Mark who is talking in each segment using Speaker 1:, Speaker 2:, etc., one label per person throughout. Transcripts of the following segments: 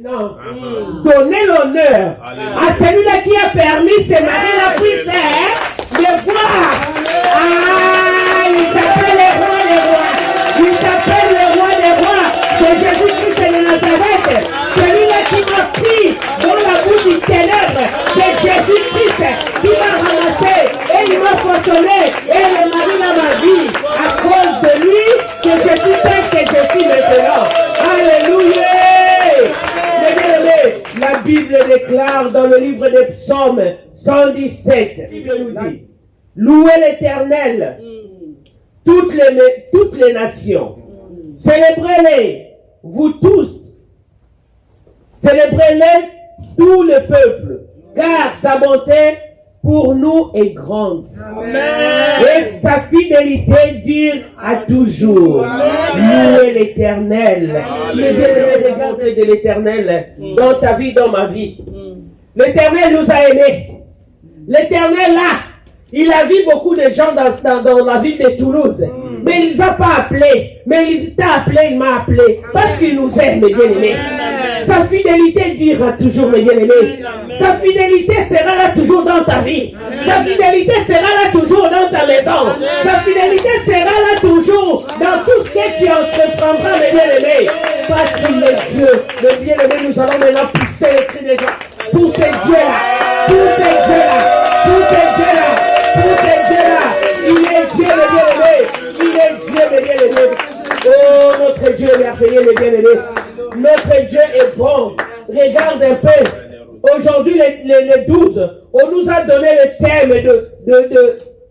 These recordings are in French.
Speaker 1: Non. Donnez l'honneur à celui-là qui a permis ces maris-là puissent de voir. Il s'appelle le roi des rois. Il s'appelle le roi des rois. C'est Jésus-Christ de Nazareth. Celui-là qui m'a pris dans la bouche du ténèbre. C'est Jésus-Christ qui m'a ramassé et il m'a façonné et il m'a mis dans ma vie. À cause de lui, que je suis tel que je suis maintenant. Alléluia. La Bible déclare dans le livre des Psaumes 117, la Bible nous dit, louez l'Éternel, toutes les nations, célébrez-les, vous tous, célébrez-les, tout le peuple, car sa bonté pour nous est grande. Amen. Et sa fidélité dure à toujours. Louez l'Éternel. Le Dieu, regarde de l'Éternel dans ta vie, dans ma vie. L'Éternel nous a aimés. L'Éternel là, il a vu beaucoup de gens dans la ville de Toulouse. Mais il ne les a pas appelés. Mais il t'a appelé, il m'a appelé. Parce qu'il nous aime, mes bien-aimés. Sa fidélité durera toujours, mes bien-aimés. Sa fidélité sera là toujours dans ta vie. Sa fidélité sera là toujours dans ta maison. Sa fidélité sera là toujours dans tout ce qui entreprendra, mes bien-aimés. Parce qu'il est Dieu. Mes bien-aimés, nous allons maintenant pousser les cris des gens. Pour ces dieux-là. Pour ces dieux-là. Pour ces dieux-là. Pour ces dieux-là. Il est Dieu, mes bien-aimés. Il est Dieu, mes bien-aimés. Oh, notre Dieu est merveilleux, mes bien-aimés. Notre Dieu est bon. Regarde un peu. Aujourd'hui, les 12, on nous a donné le thème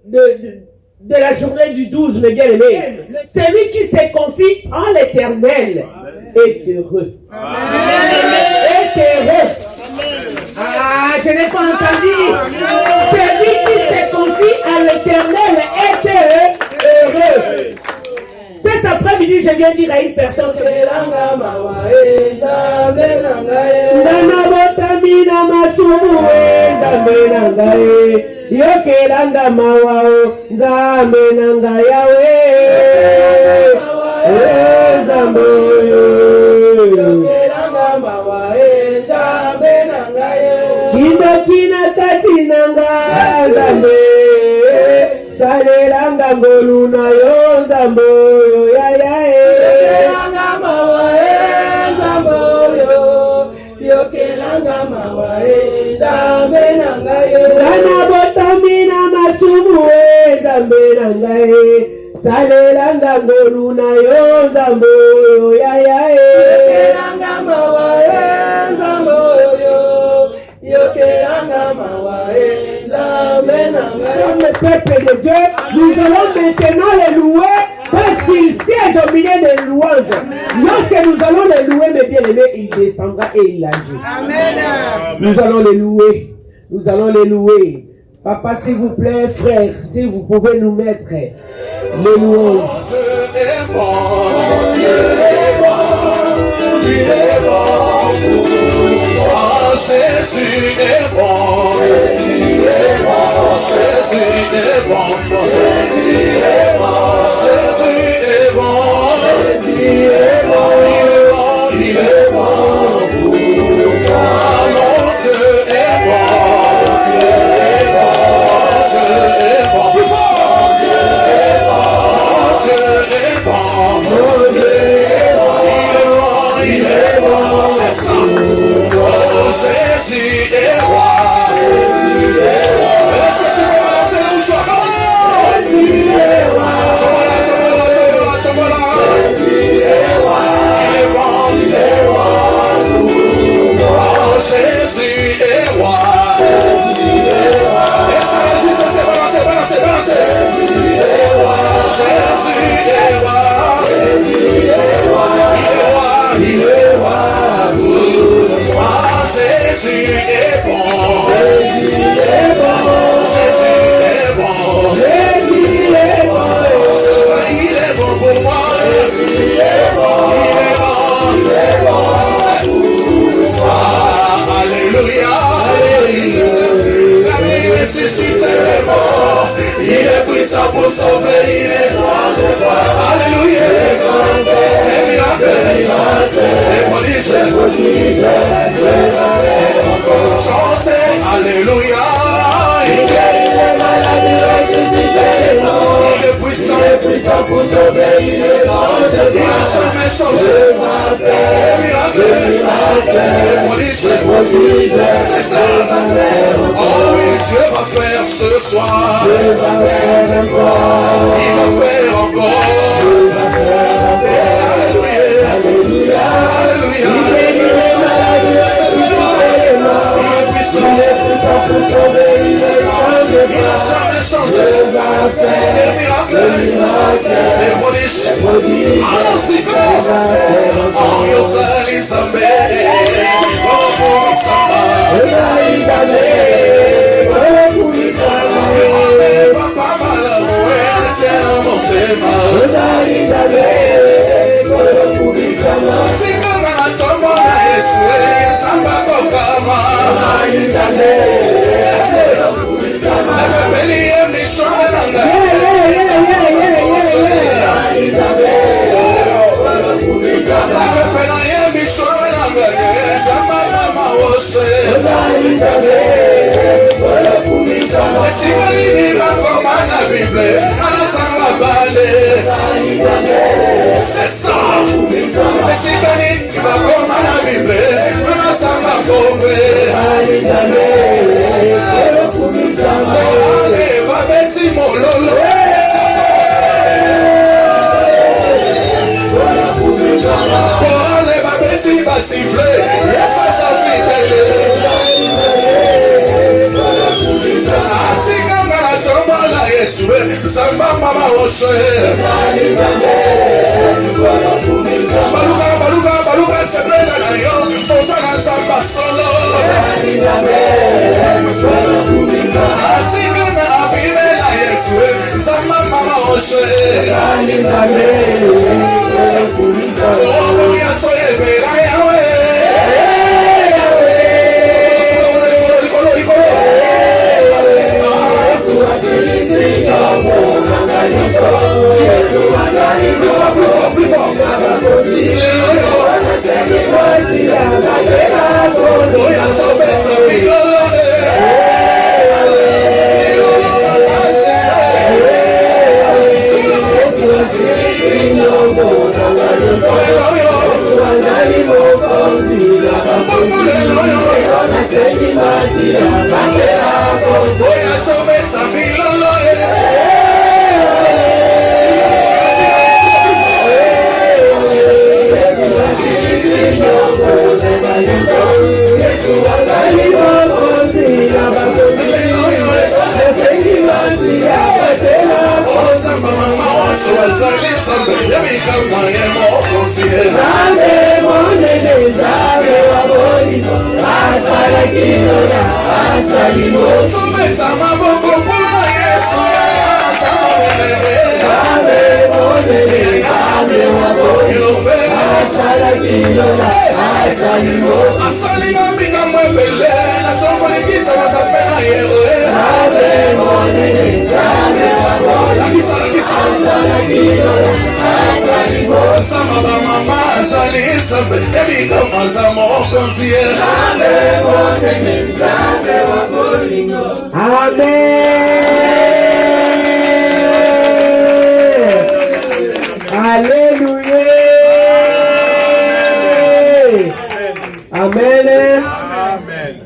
Speaker 1: de la journée du 12, mes bien-aimés. Celui qui se confie en l'Éternel est heureux. Est heureux. Ah, je n'ai pas entendu. Celui qui se confie à l'Éternel est heureux. Cet après-midi, je viens dire à une personne que Salelanga ngoluna yo nzambo yo ya ya yokelanga mawa nzambo yo yokelanga mawa nzambe nanga yo kana botami na masumu nzambe nanga ye salelanga ngoluna yo nzambo yo ya ya yokelanga mawa nzambo yo yokelanga mawa le peuple de Dieu, nous allons maintenant les louer parce qu'il siège au milieu des louanges. Lorsque nous allons les louer, mes bien-aimés, il descendra et il agit. Amen. Nous allons les louer. Nous allons les louer. Papa, s'il vous plaît, frère, si vous pouvez nous mettre les louanges.
Speaker 2: Jésus est bon, Jésus est bon, Jésus est bon, Jésus est bon, Jésus est bon, Jésus est bon, il est bon, mon Dieu est bon, Dieu est bon, Dieu est bon, plus fort, Dieu est bon, Dieu est bon, Dieu est bon, il est bon, c'est ça. Jésus est roi, Jésus est roi. Est-ce que tu peux lancer le choix? Jésus est roi. Jésus est roi. Il est bon, il est roi. Oh, Jésus est roi. Jésus est roi. Et ça agit, ça c'est balancé. Jésus est roi. Jésus est roi. Jésus est roi. Il est roi, il est roi. Jésus est bon, Jésus est bon, Jésus est bon, Jésus est bon, il est bon pour moi, Jésus est bon, il est bon, ah, alléluia, la nécessité est bon, il est puissant pour sauver, il est grand, alléluia, les miracles, Chantez, Alléluia.
Speaker 1: Il guérit les maladies, ressuscite les morts.
Speaker 2: Il est puissant.
Speaker 1: Pour sauver, il est sans
Speaker 2: Il n'a jamais changé. Les miracles, les prodiges. C'est ça. Oh oui, Dieu va faire ce soir. Il va faire encore. Alléluia. Alléluia. Il est puissant pour sauver, il n'a jamais changé. Les miracles, les prodiges. Allons-y, en Yosalie-Zambé, c'est ça. Mais si Béni qui va comme à la Bible, on a ça va tomber. Allez, va bêtir mon lolo. Allez, va bêtir, va siffler. Laisse ça fidèle. Samba mama oshe baluka sebela na yo osana samba solo atika na abime na Yesu samba mama oshe oh ya toye bela yawe plus fort.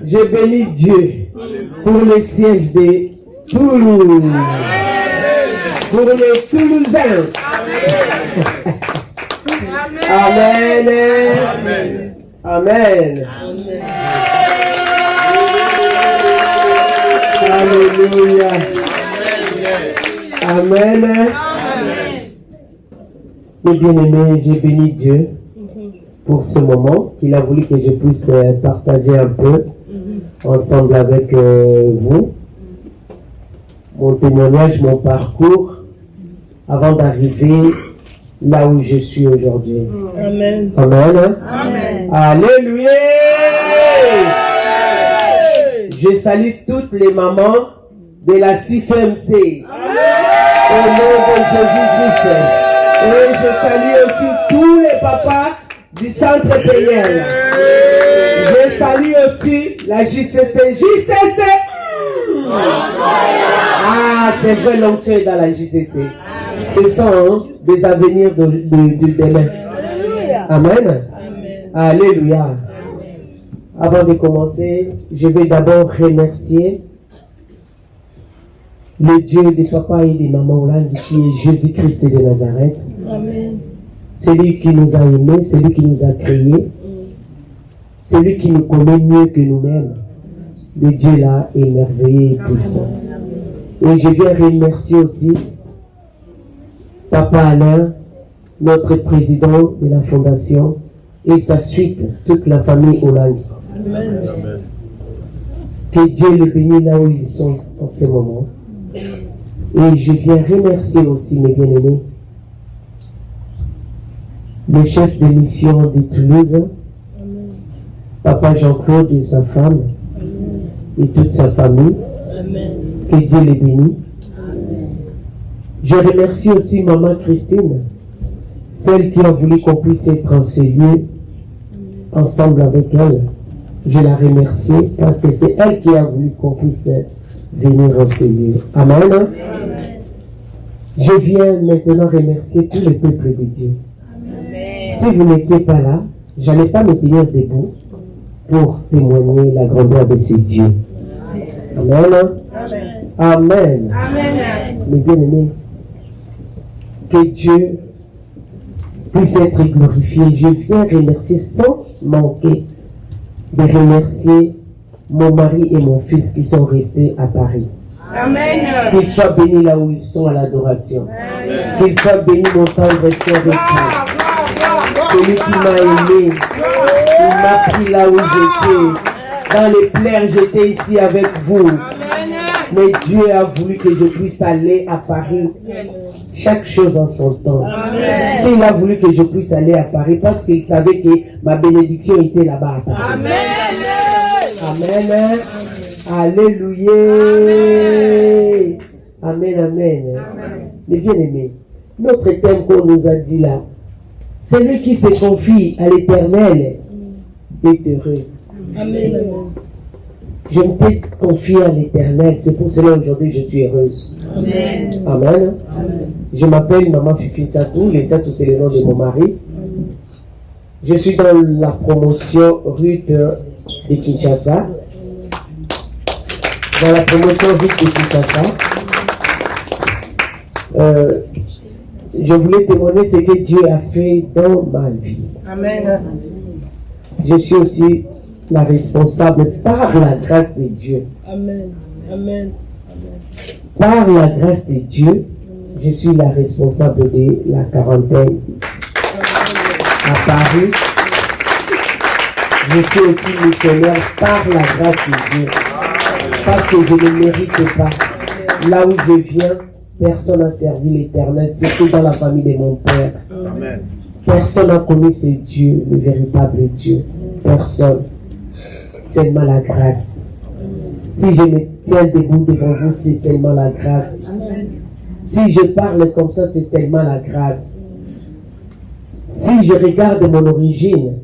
Speaker 1: Je bénis Dieu pour le siège de Toulouse, pour les Toulousains. Amen. Amen. Amen. Alléluia. Amen. Mes bien-aimés, je bénis Dieu pour ce moment qu'il a voulu que je puisse partager un peu ensemble avec vous mon témoignage, mon parcours avant d'arriver là où je suis aujourd'hui.
Speaker 3: Amen.
Speaker 1: Amen.
Speaker 3: Amen.
Speaker 1: Alléluia. Je salue toutes les mamans de la CIFMC au nom de Jésus-Christ. Et je salue aussi tous les papas du centre PL. Je salue aussi la JCC. JCC! Ah, c'est vrai, l'onction est dans la JCC. Ce sont des avenirs de demain. Amen. Alléluia. Avant de commencer, je vais d'abord remercier le Dieu des papas et des mamans Hollande qui est Jésus-Christ de Nazareth.
Speaker 3: Amen.
Speaker 1: C'est lui qui nous a aimés, c'est lui qui nous a créés, c'est lui qui nous connaît mieux que nous-mêmes. Le Dieu là est merveilleux et puissant. Et je viens remercier aussi Papa Alain, notre président de la fondation, et sa suite, toute la famille Hollande.
Speaker 3: Amen.
Speaker 1: Que Dieu les bénisse là où ils sont en ce moment. Et je viens remercier aussi mes bien-aimés, le chef de mission de Toulouse, Papa Jean-Claude et sa femme, et toute sa famille.
Speaker 3: Amen.
Speaker 1: Que Dieu les bénisse. Je remercie aussi Maman Christine, celle qui a voulu qu'on puisse être en ces lieux, ensemble avec elle. Je la remercie parce que c'est elle qui a voulu qu'on puisse venir en ces lieux. Amen.
Speaker 3: Amen.
Speaker 1: Je viens maintenant remercier tout le peuple de Dieu.
Speaker 3: Amen.
Speaker 1: Si vous n'étiez pas là, je n'allais pas me tenir debout pour témoigner la grandeur de ces dieux. Amen. Amen.
Speaker 3: Amen.
Speaker 1: Mes bien-aimés, que Dieu puisse être glorifié. Je viens remercier sans manquer de remercier mon mari et mon fils qui sont restés à Paris.
Speaker 3: Amen.
Speaker 1: Qu'ils soient bénis là où ils sont à l'adoration.
Speaker 3: Amen.
Speaker 1: Qu'ils soient bénis mon tendre frère avec vous. Celui qui m'a aimé, il m'a pris là où j'étais. Dans les plaies, j'étais ici avec vous. Mais Dieu a voulu que je puisse aller à Paris. Chaque chose en son temps. S'il a voulu que je puisse aller à Paris, parce qu'il savait que ma bénédiction était là-bas à Paris.
Speaker 3: Amen.
Speaker 1: Amen. Alléluia. Amen, amen. Mais bien aimé, notre thème qu'on nous a dit là, celui qui se confie à l'Éternel est heureux.
Speaker 3: Amen.
Speaker 1: Je m'étais confié à l'Éternel, c'est pour cela aujourd'hui je suis heureuse.
Speaker 3: Amen.
Speaker 1: Amen. Je m'appelle Maman Fifi Tatou, les Tatou c'est le nom de mon mari. Je suis dans la promotion Ruth de Kinshasa. Dans la promotion Ruth de Kinshasa. Je voulais témoigner ce que Dieu a fait dans ma vie.
Speaker 3: Amen.
Speaker 1: Je suis aussi la responsable par la grâce de Dieu.
Speaker 3: Amen. Amen.
Speaker 1: Par la grâce de Dieu, je suis la responsable de la quarantaine à Paris. Je suis aussi missionnaire par la grâce de Dieu. Parce que je ne mérite pas. Là où je viens, personne n'a servi l'Éternel. C'est que dans la famille de mon père.
Speaker 2: Amen.
Speaker 1: Personne n'a connu ce Dieu, le véritable Dieu. Personne. Seulement la grâce. Si je me tiens debout devant vous, c'est seulement la grâce. Si je parle comme ça, c'est seulement la grâce. Si je regarde mon origine,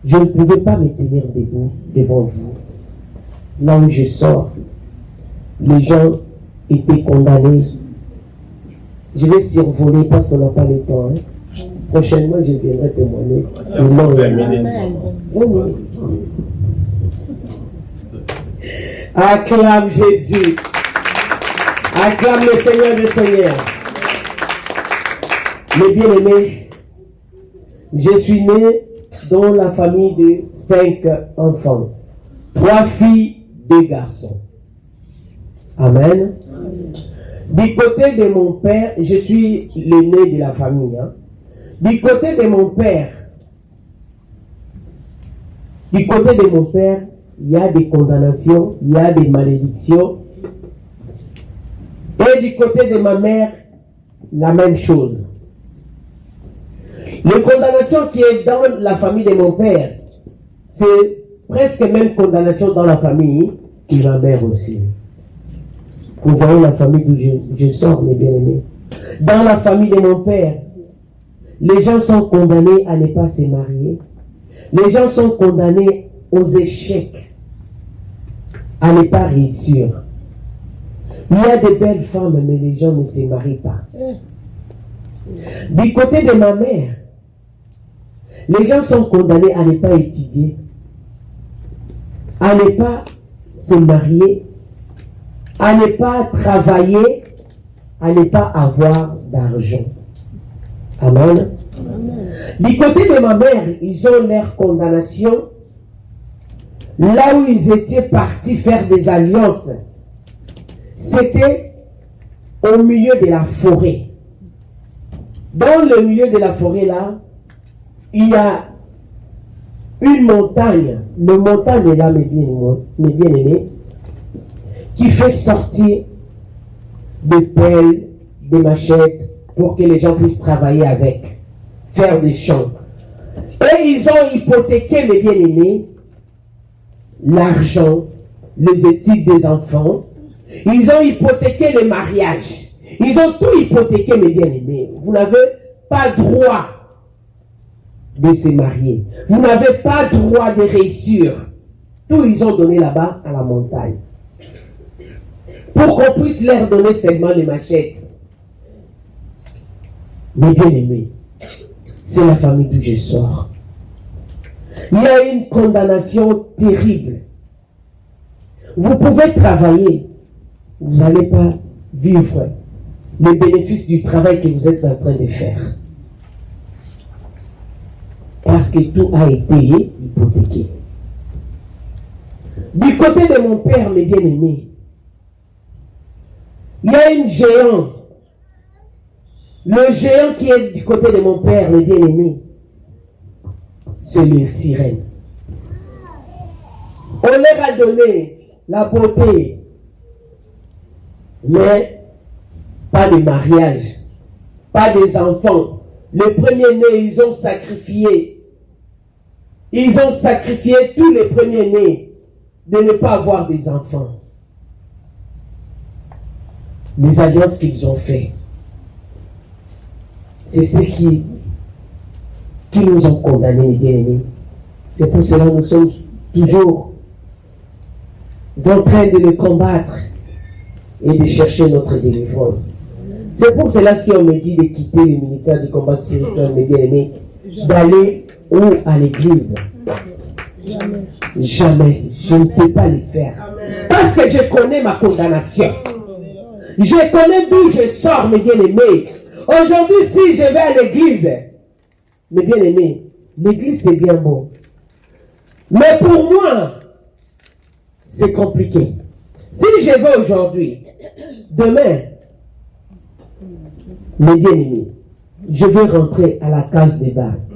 Speaker 1: je ne pouvais pas me tenir debout devant vous. Là où je sors, les gens étaient condamnés. Je vais survoler parce qu'on n'a pas le temps. Prochainement, je viendrai témoigner. Acclame Jésus. Acclame le Seigneur des Seigneurs. Mes bien-aimés, je suis né dans la famille de 5 enfants. 3 filles, 2 garçons. Amen. Du côté de mon père, je suis l'aîné de la famille. Du côté de mon père, il y a des condamnations, il y a des malédictions. Et du côté de ma mère, la même chose. Les condamnations qui est dans la famille de mon père, c'est presque même condamnation dans la famille de ma mère aussi. Vous voyez la famille d'où je sors, mes bien-aimés. Dans la famille de mon père, Les gens sont condamnés à ne pas se marier. Les gens sont condamnés aux échecs, à ne pas réussir. Il y a de belles femmes, mais les gens ne se marient pas. Du côté de ma mère, les gens sont condamnés à ne pas étudier, à ne pas se marier, à ne pas travailler, à ne pas avoir d'argent. Amen. Amen. Du côté de ma mère, ils ont leur condamnation. Là où ils étaient partis faire des alliances, c'était au milieu de la forêt. Dans le milieu de la forêt là, il y a une montagne, le montagne là, mes bien-aimés, qui fait sortir des pelles, des machettes, pour que les gens puissent travailler avec, faire des champs. Et ils ont hypothéqué, mes bien-aimés, l'argent, les études des enfants. Ils ont hypothéqué les mariages. Ils ont tout hypothéqué, mes bien-aimés. Vous n'avez pas droit de se marier. Vous n'avez pas droit de réussir. Tout ils ont donné là-bas à la montagne. Pour qu'on puisse leur donner seulement les machettes. Mes bien-aimés, c'est la famille d'où je sors. Il y a une condamnation terrible. Vous pouvez travailler, vous n'allez pas vivre les bénéfices du travail que vous êtes en train de faire. Parce que tout a été hypothéqué. Du côté de mon père, mes bien-aimés, il y a une géante. Le géant qui est du côté de mon père, mes bien-aimés, c'est les sirènes. On leur a donné la beauté, mais pas de mariage, pas des enfants. Les premiers-nés, ils ont sacrifié. Ils ont sacrifié tous les premiers-nés de ne pas avoir des enfants. Les alliances qu'ils ont faites, c'est ce qui nous ont condamnés, mes bien-aimés. C'est pour cela que nous sommes toujours en train de les combattre et de chercher notre délivrance. C'est pour cela, si on me dit de quitter le ministère du combat spirituel, mes bien-aimés, d'aller où à l'église? Jamais. Je ne peux pas le faire. Parce que je connais ma condamnation. Je connais d'où je sors, mes bien-aimés. Aujourd'hui, si je vais à l'église, mes bien-aimés, l'église c'est bien beau. Mais pour moi, c'est compliqué. Si je vais aujourd'hui, demain, mes bien-aimés, je vais rentrer à la case de base.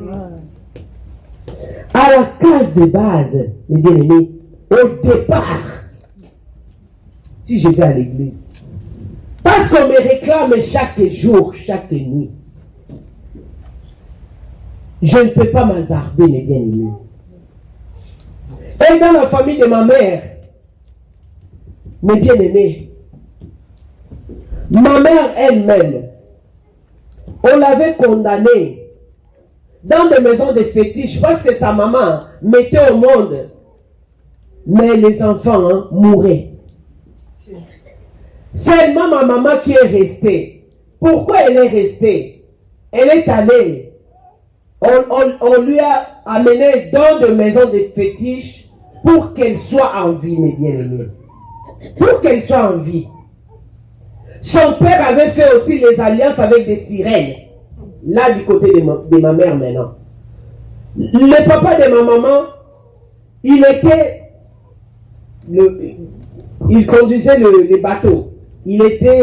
Speaker 1: À la case de base, mes bien-aimés, au départ, si je vais à l'église, parce qu'on me réclame chaque jour, chaque nuit, je ne peux pas m'hasarder, mes bien-aimés. Et dans la famille de ma mère, mes bien-aimés, ma mère elle-même, on l'avait condamnée dans des maisons de fétiches parce que sa maman mettait au monde, mais les enfants mouraient. Seulement ma maman qui est restée. Pourquoi elle est restée? Elle est allée. On lui a amené dans des maisons de fétiches pour qu'elle soit en vie, mes bien-aimés. Pour qu'elle soit en vie. Son père avait fait aussi les alliances avec des sirènes. Là, du côté de ma mère maintenant. Le papa de ma maman, il conduisait le bateau. Il était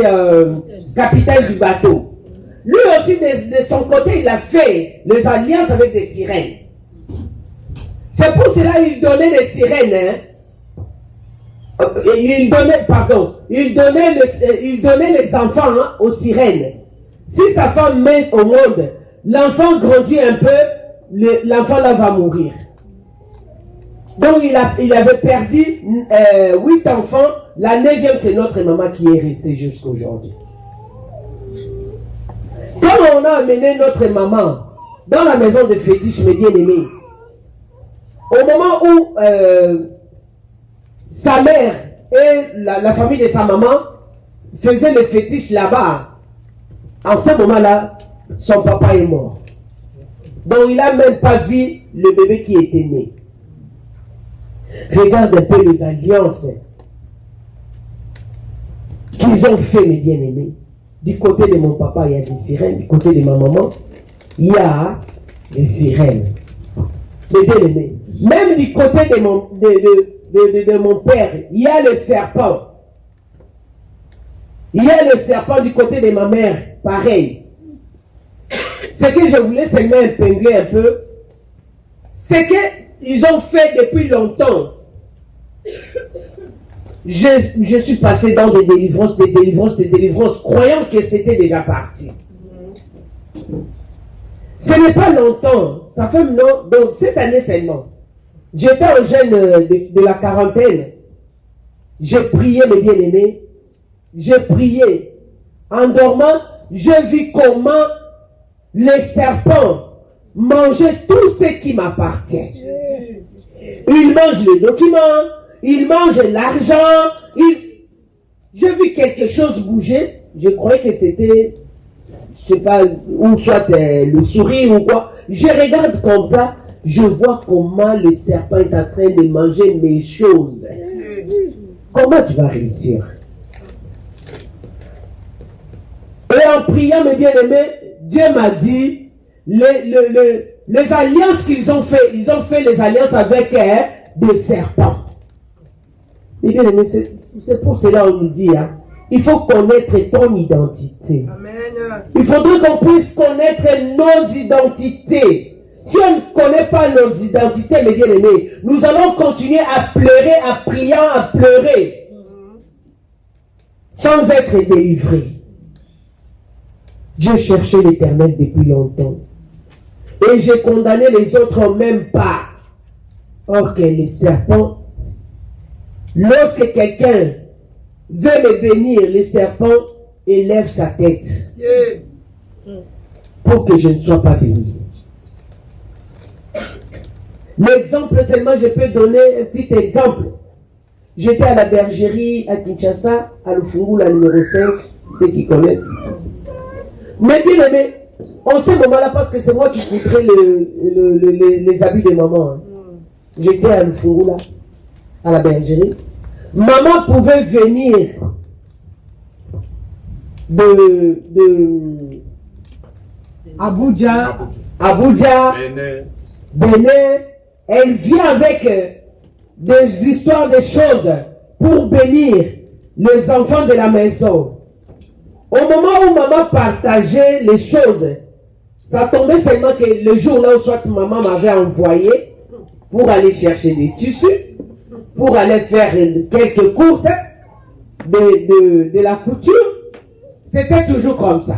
Speaker 1: capitaine du bateau. Lui aussi, de son côté, il a fait les alliances avec des sirènes. C'est pour cela qu'il donnait les sirènes. Il donnait les enfants aux sirènes. Si sa femme met au monde, l'enfant grandit un peu, l'enfant là va mourir. Donc il avait perdu 8 enfants. La 9e, c'est notre maman qui est restée jusqu'à aujourd'hui. Quand on a amené notre maman dans la maison de fétiche, mes bien-aimés, au moment où sa mère et la famille de sa maman faisaient le fétiche là-bas, en ce moment-là, son papa est mort. Donc il n'a même pas vu le bébé qui était né. Regarde un peu les alliances qu'ils ont fait, mes bien-aimés. Du côté de mon papa, il y a des sirènes. Du côté de ma maman, il y a des sirènes. Mes bien-aimés. Même du côté de mon père, il y a le serpent. Il y a le serpent du côté de ma mère. Pareil. Ce que je voulais seulement épingler un peu, c'est qu'ils ont fait depuis longtemps. Je suis passé dans des délivrances, croyant que c'était déjà parti. Ce n'est pas longtemps, ça fait non, donc cette année seulement. J'étais un jeune de la quarantaine. J'ai prié, mes bien-aimés. J'ai prié. En dormant, j'ai vu comment les serpents mangeaient tout ce qui m'appartient. Ils mangent les documents, ils mangent l'argent. J'ai vu quelque chose bouger. Je croyais que c'était, je sais pas, ou soit le sourire ou quoi. Je regarde comme ça, je vois comment le serpent est en train de manger mes choses. Comment tu vas réussir? Et en priant, mes bien-aimés, Dieu m'a dit, les alliances qu'ils ont fait, ils ont fait les alliances avec des serpents. Mes bien-aimés, c'est pour cela qu'on nous dit, hein, il faut connaître ton identité. Amen. Il faudrait qu'on puisse connaître nos identités. Si on ne connaît pas nos identités, mes bien-aimés, nous allons continuer à pleurer, à prier, à pleurer, sans être délivrés. Dieu cherchait l'Éternel depuis longtemps. Et j'ai condamné les autres même pas. Or que les serpents, lorsque quelqu'un veut me bénir, les serpents élèvent sa tête pour que je ne sois pas béni. L'exemple seulement, je peux donner un petit exemple. J'étais à la bergerie à Kinshasa, à Lufungu, la numéro 5, ceux qui connaissent. Mais bien aimé, en ce moment-là, parce que c'est moi qui coûterais les habits de maman. Hein. J'étais à Lufungu, là, à la bergerie. Maman pouvait venir de Abuja, Bénin. Elle vient avec des histoires, des choses pour bénir les enfants de la maison. Au moment où maman partageait les choses, ça tombait seulement que le jour là où soit maman m'avait envoyé pour aller chercher des tissus, pour aller faire quelques courses de la couture. C'était toujours comme ça.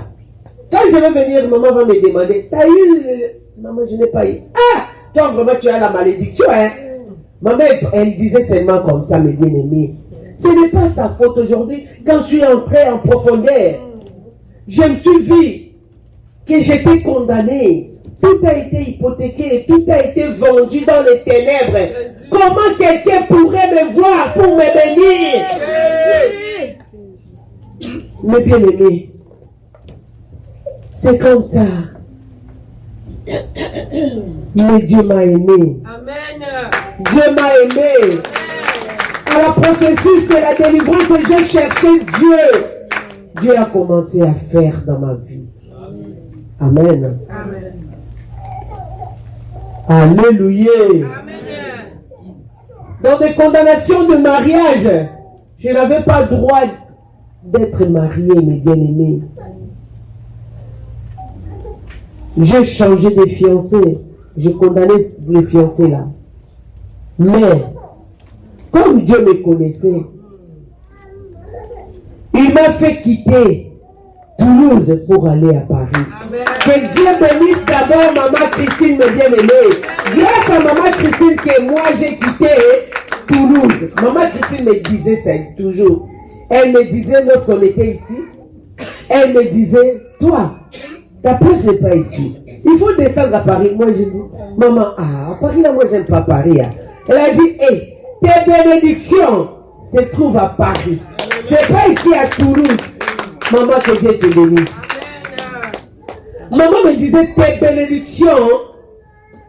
Speaker 1: Quand je vais venir, maman va me demander, t'as eu maman, je n'ai pas eu. Ah, toi vraiment tu as la malédiction, hein? Maman, elle disait seulement comme ça, mes bien-aimés. Ce n'est pas sa faute aujourd'hui. Quand je suis entré en profondeur, je me suis vu que j'étais condamné. Tout a été hypothéqué, tout a été vendu dans les ténèbres. Comment quelqu'un pourrait me voir pour me bénir? Mes bien-aimés, c'est comme ça. Mais Dieu m'a aimé. Amen. Dieu m'a aimé. À la processus de la délivrance que j'ai cherché Dieu a commencé à faire dans ma vie. Amen. Amen. Alléluia. Amen. Dans des condamnations de mariage, je n'avais pas le droit d'être marié, mes bien-aimés. J'ai changé de fiancé. J'ai condamné les fiancés là. Mais, comme Dieu me connaissait, il m'a fait quitter Toulouse pour aller à Paris. Amen. Que Dieu bénisse d'abord maman Christine, mes bien-aimés. Grâce à maman Christine que moi j'ai quitté Toulouse. Maman Christine me disait ça toujours. Elle me disait lorsqu'on était ici, elle me disait, toi, ta place n'est pas ici. il faut descendre à Paris. Moi, je dis, maman, à Paris, là, moi, j'aime pas Paris. Hein. Elle a dit, hey, tes bénédictions se trouvent à Paris. C'est pas ici à Toulouse. Maman, que Dieu te bénisse. Maman me disait, tes bénédictions,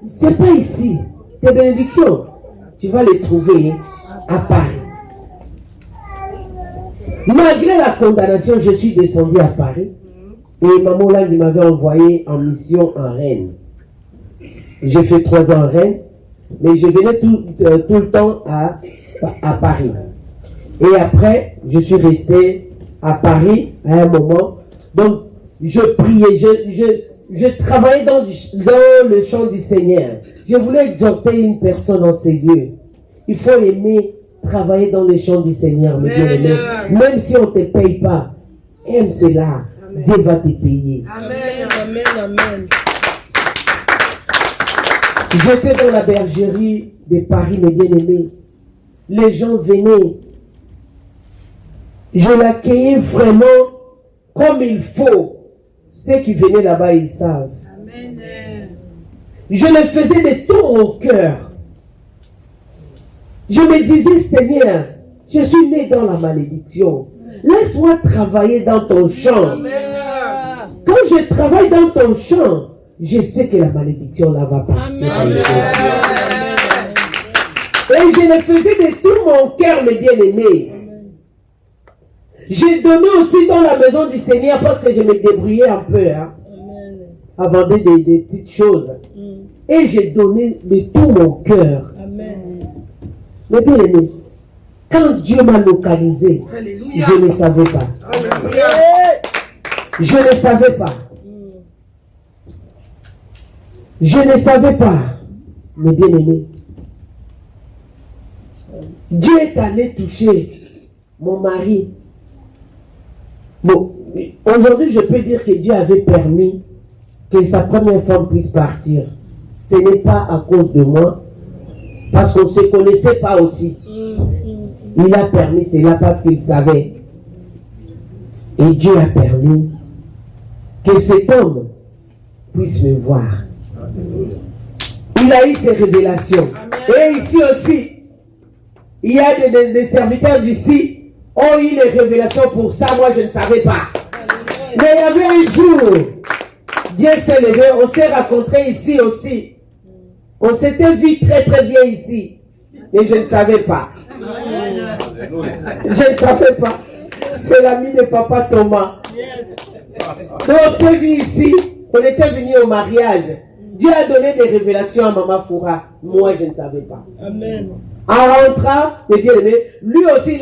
Speaker 1: c'est pas ici. Tes bénédictions, tu vas les trouver à Paris. Malgré la condamnation, je suis descendu à Paris. Et maman là, il m'avait envoyé en mission en Rennes. J'ai fait 3 ans en Rennes. Mais je venais tout le temps à Paris. Et après, je suis resté à Paris à un moment. Donc, je priais, je travaillais dans le champ du Seigneur. Je voulais exhorter une personne en ces lieux. Il faut aimer travailler dans le champ du Seigneur, mes bien-aimés. Même si on ne te paye pas, aime cela. Amen. Dieu va te payer.
Speaker 3: Amen, amen, amen.
Speaker 1: J'étais dans la bergerie de Paris, mes bien-aimés. Les gens venaient. Je l'accueillais vraiment comme il faut. Ceux qui venaient là-bas, ils savent. Amen. Je le faisais de tout mon cœur. Je me disais, Seigneur, je suis né dans la malédiction. Laisse-moi travailler dans ton champ. Amen. Quand je travaille dans ton champ, je sais que la malédiction là va partir. Amen. Et je le faisais de tout mon cœur, mes bien-aimés. J'ai donné aussi dans la maison du Seigneur parce que je me débrouillais un peu à vendre des petites choses. Et j'ai donné de tout mon cœur. Mais bien aimé, quand Dieu m'a localisé, Alléluia. Je ne savais pas. Alléluia. Je ne savais pas. Je ne savais pas. Mais bien aimé, Dieu est allé toucher mon mari. Bon, aujourd'hui, je peux dire que Dieu avait permis que sa première femme puisse partir. Ce n'est pas à cause de moi, parce qu'on ne se connaissait pas aussi. Il a permis cela parce qu'il savait. Et Dieu a permis que cet homme puisse me voir. Il a eu ses révélations. Et ici aussi, il y a des serviteurs d'ici ont eu les révélations pour ça. Moi, je ne savais pas. Mais il y avait un jour, Dieu s'est levé, on s'est rencontrés ici aussi. On s'était vu très très bien ici. Et je ne savais pas. Je ne savais pas. C'est l'ami de papa Thomas. Donc on s'est vu ici. On était venus au mariage. Dieu a donné des révélations à Maman Foura. Moi, je ne savais pas. Amen. En rentrant, mes bien-aimés, lui aussi,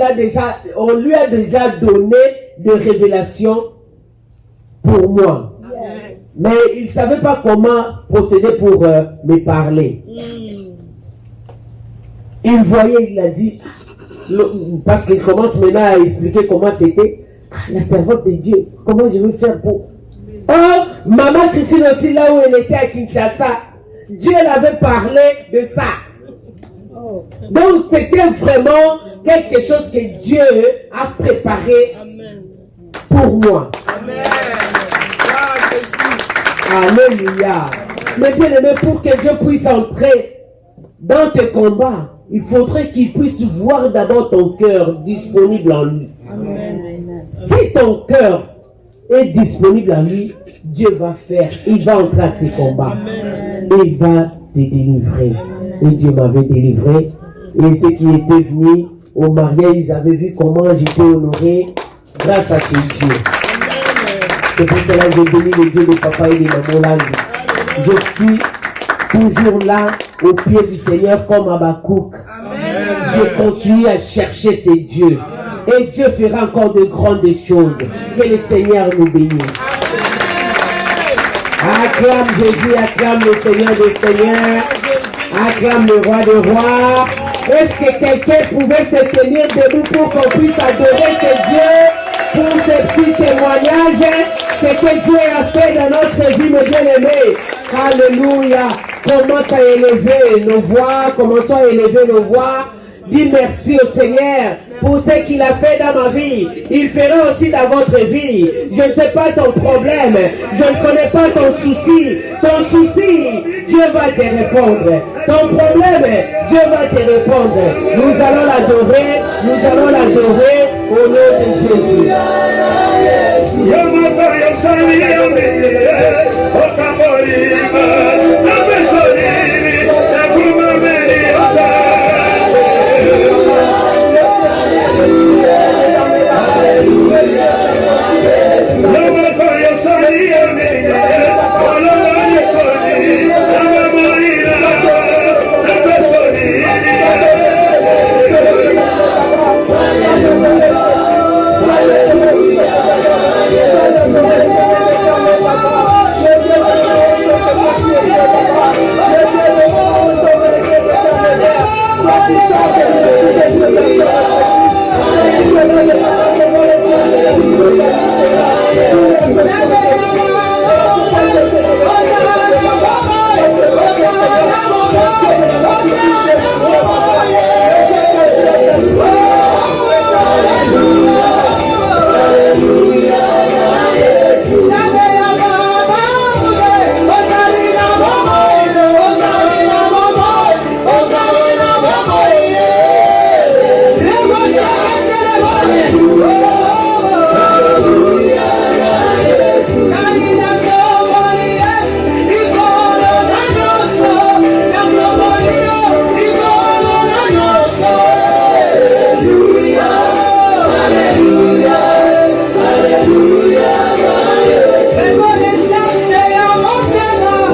Speaker 1: on lui a déjà donné des révélations pour moi. Yes. Mais il ne savait pas comment procéder pour me parler. Il voyait, il a dit, parce qu'il commence maintenant à expliquer comment c'était, la servante de Dieu, comment je vais faire pour... Oh, Maman Christine aussi, là où elle était à Kinshasa, Dieu l'avait parlé de ça. Donc c'était vraiment quelque chose que Dieu a préparé pour moi. Amen. Alléluia. Mais bien aimé, pour que Dieu puisse entrer dans tes combats, il faudrait qu'il puisse voir d'abord ton cœur disponible en lui. Amen. Si ton cœur est disponible en lui, Dieu va faire, il va entrer à tes combats. Amen. Et il va te délivrer. Et Dieu m'avait délivré. Et ceux qui étaient venus au mariage, ils avaient vu comment j'étais honoré grâce à ces dieux. C'est pour cela que j'ai béni le Dieu de papa et de maman là. Je suis toujours là au pied du Seigneur comme Habakkuk. Je continue à chercher ces dieux. Et Dieu fera encore de grandes choses. Que le Seigneur nous bénisse. Acclame Jésus, acclame le Seigneur des Seigneurs. Acclame le roi des rois. Est-ce que quelqu'un pouvait se tenir debout pour qu'on puisse adorer ce Dieu pour ces petits témoignages? Ce que Dieu a fait dans notre vie, mes bien-aimés. Alléluia. Commençons à élever nos voix. Commençons à élever nos voix. Dis merci au Seigneur pour ce qu'il a fait dans ma vie. Il fera aussi dans votre vie. Je ne sais pas ton problème. Je ne connais pas ton souci. Ton souci, Dieu va te répondre. Ton problème, Dieu va te répondre. Nous allons l'adorer. Nous allons l'adorer au nom de Jésus.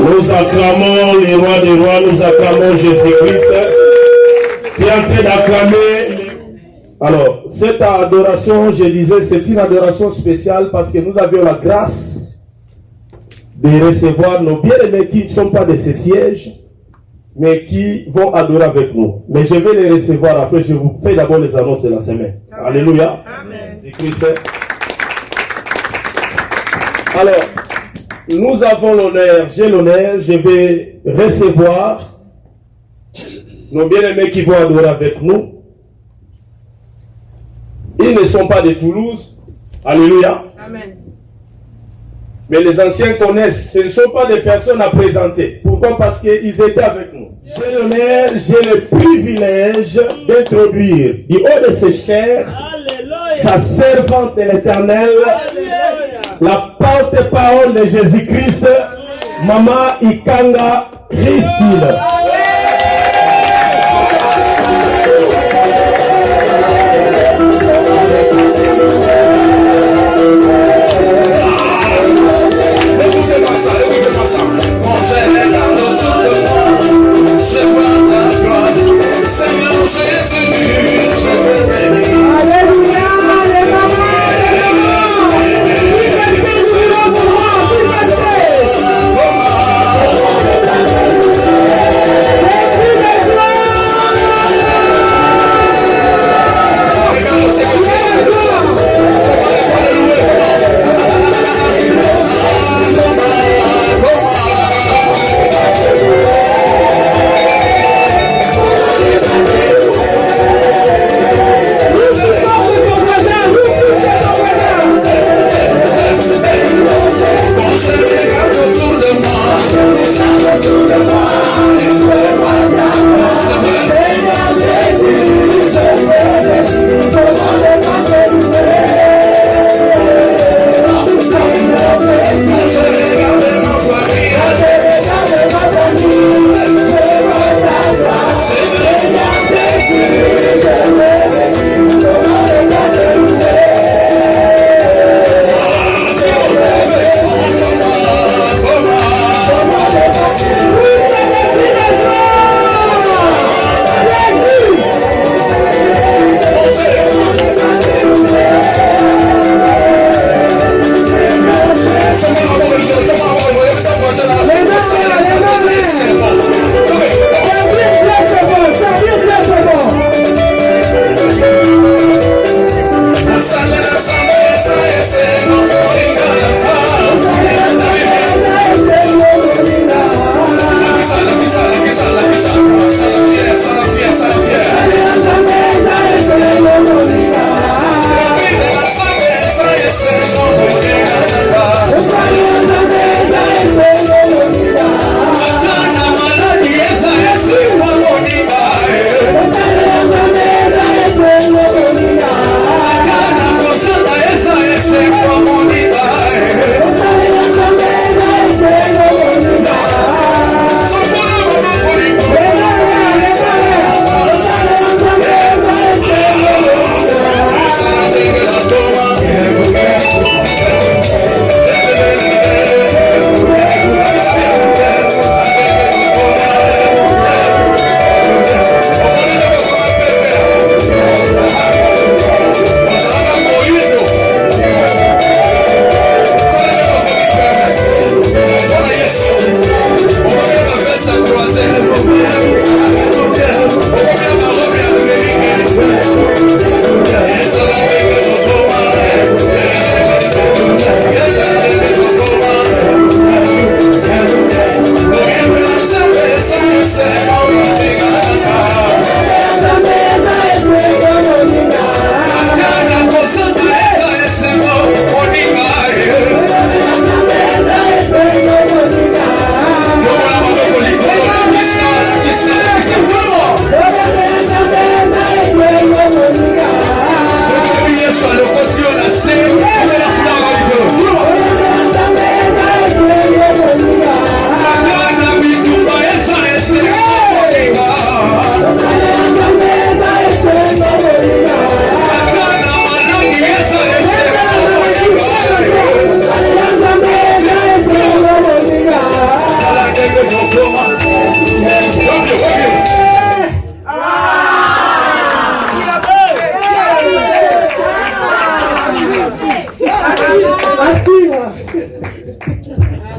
Speaker 4: Nous acclamons les rois des rois, nous acclamons Jésus-Christ. Tu es en train d'acclamer. Alors, cette adoration, je disais, c'est une adoration spéciale parce que nous avions la grâce de recevoir nos bien-aimés qui ne sont pas de ces sièges, mais qui vont adorer avec nous. Mais je vais les recevoir après, je vous fais d'abord les annonces de la semaine. Amen. Alléluia. Amen. Jésus-Christ. Alors, nous avons l'honneur, j'ai l'honneur, je vais recevoir nos bien-aimés qui vont adorer avec nous. Ils ne sont pas de Toulouse. Alléluia. Amen. Mais les anciens connaissent, ce ne sont pas des personnes à présenter. Pourquoi? Parce qu'ils étaient avec nous. J'ai l'honneur, j'ai le privilège d'introduire du haut de ses chairs, sa servante de l'Éternel, la porte-parole de Jésus-Christ, Maman Ikanga Christine.
Speaker 2: Alléluia,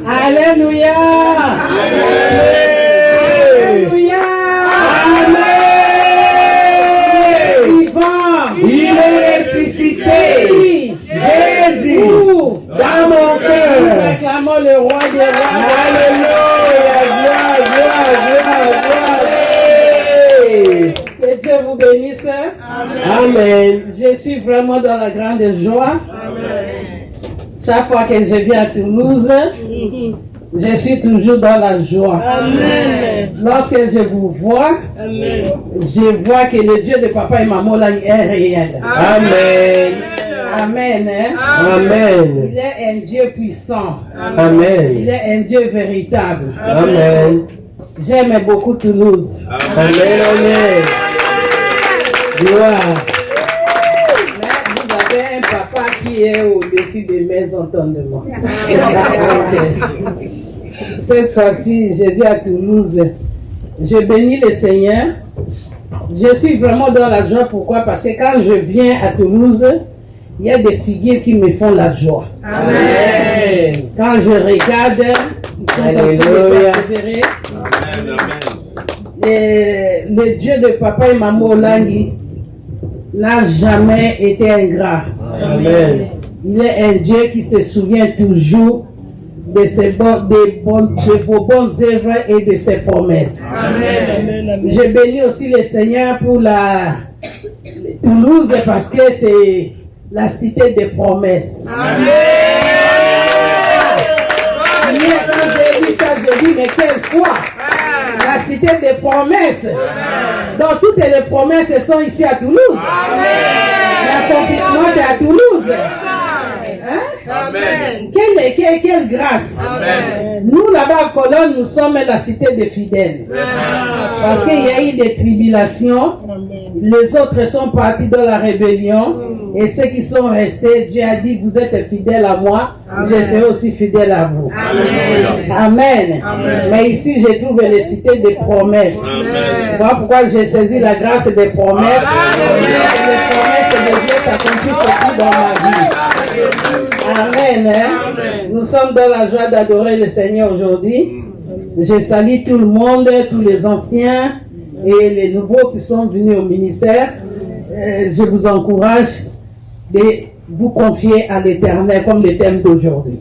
Speaker 1: Alléluia. Alléluia. Amen. Vivant. Il est ressuscité. Jésus. Dans mon cœur. Nous acclamons le roi des rois. Alléluia. Gloire. Que Dieu vous bénisse. Amen. Je suis vraiment dans la grande joie. Amen. Chaque fois que je viens à Toulouse, je suis toujours dans la joie. Amen. Lorsque je vous vois, amen, je vois que le Dieu de papa et maman là est réel. Amen. Amen. Hein? Amen. Il est un Dieu puissant. Amen. Il est un Dieu véritable. Amen. J'aime beaucoup Toulouse. Amen. Amen. Gloire. Un papa qui est au-dessus des mes entendements. Cette fois-ci, je viens à Toulouse. Je bénis le Seigneur. Je suis vraiment dans la joie. Pourquoi? Parce que quand je viens à Toulouse, il y a des figures qui me font la joie. Amen. Quand je regarde, ils sont en train de persévérer. Et le Dieu de papa et maman Olangi n'a jamais été ingrat. Amen. Il est un Dieu qui se souvient toujours de vos bonnes œuvres et de ses promesses. Amen. Je bénis aussi le Seigneur pour la Toulouse parce que c'est la cité des promesses. Amen. Hier, quand j'ai dit ça, j'ai dit, mais quelle foi! La cité des promesses. Amen. Donc toutes les promesses sont ici à Toulouse. L'accomplissement c'est à Toulouse. Hein? Amen. Quelle grâce. Amen. Nous là-bas à Cologne, nous sommes la cité des fidèles. Amen. Parce qu'il y a eu des tribulations. Amen. Les autres sont partis dans la rébellion. Et ceux qui sont restés, Dieu a dit, vous êtes fidèles à moi, amen, je serai aussi fidèle à vous. Amen. Amen. Amen. Mais ici, je trouve les cités des promesses. Voilà pourquoi j'ai saisi la grâce des promesses. Amen. Et les promesses de Dieu s'accomplissent surtout dans ma vie. Amen. Hein? Amen. Nous sommes dans la joie d'adorer le Seigneur aujourd'hui. Je salue tout le monde, tous les anciens et les nouveaux qui sont venus au ministère. Je vous encourage de vous confier à l'Éternel comme le thème d'aujourd'hui.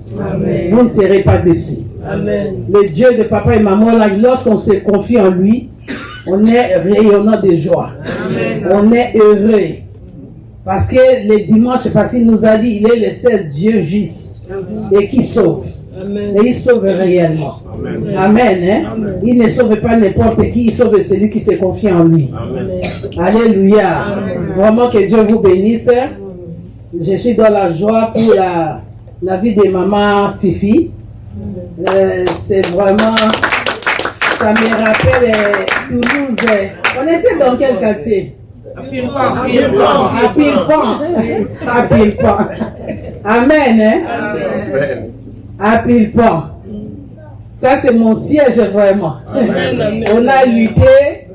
Speaker 1: Vous ne serez pas déçus. Amen. Le Dieu de papa et maman, là, lorsqu'on se confie en lui, on est rayonnant de joie. Amen. On est heureux. Parce que le dimanche passé, il nous a dit, il est le seul Dieu juste. Amen. Et qui sauve. Amen. Et il sauve réellement. Amen. Amen, hein? Amen. Il ne sauve pas n'importe qui, il sauve celui qui se confie en lui. Amen. Alléluia. Amen. Vraiment que Dieu vous bénisse. Je suis dans la joie pour la vie de maman Fifi. C'est vraiment, ça me rappelle Toulouse. On était dans quel quartier? À Pilpan. Amen, hein? Amen. À Pilpan. Ça, c'est mon siège vraiment. Amen. On a lutté,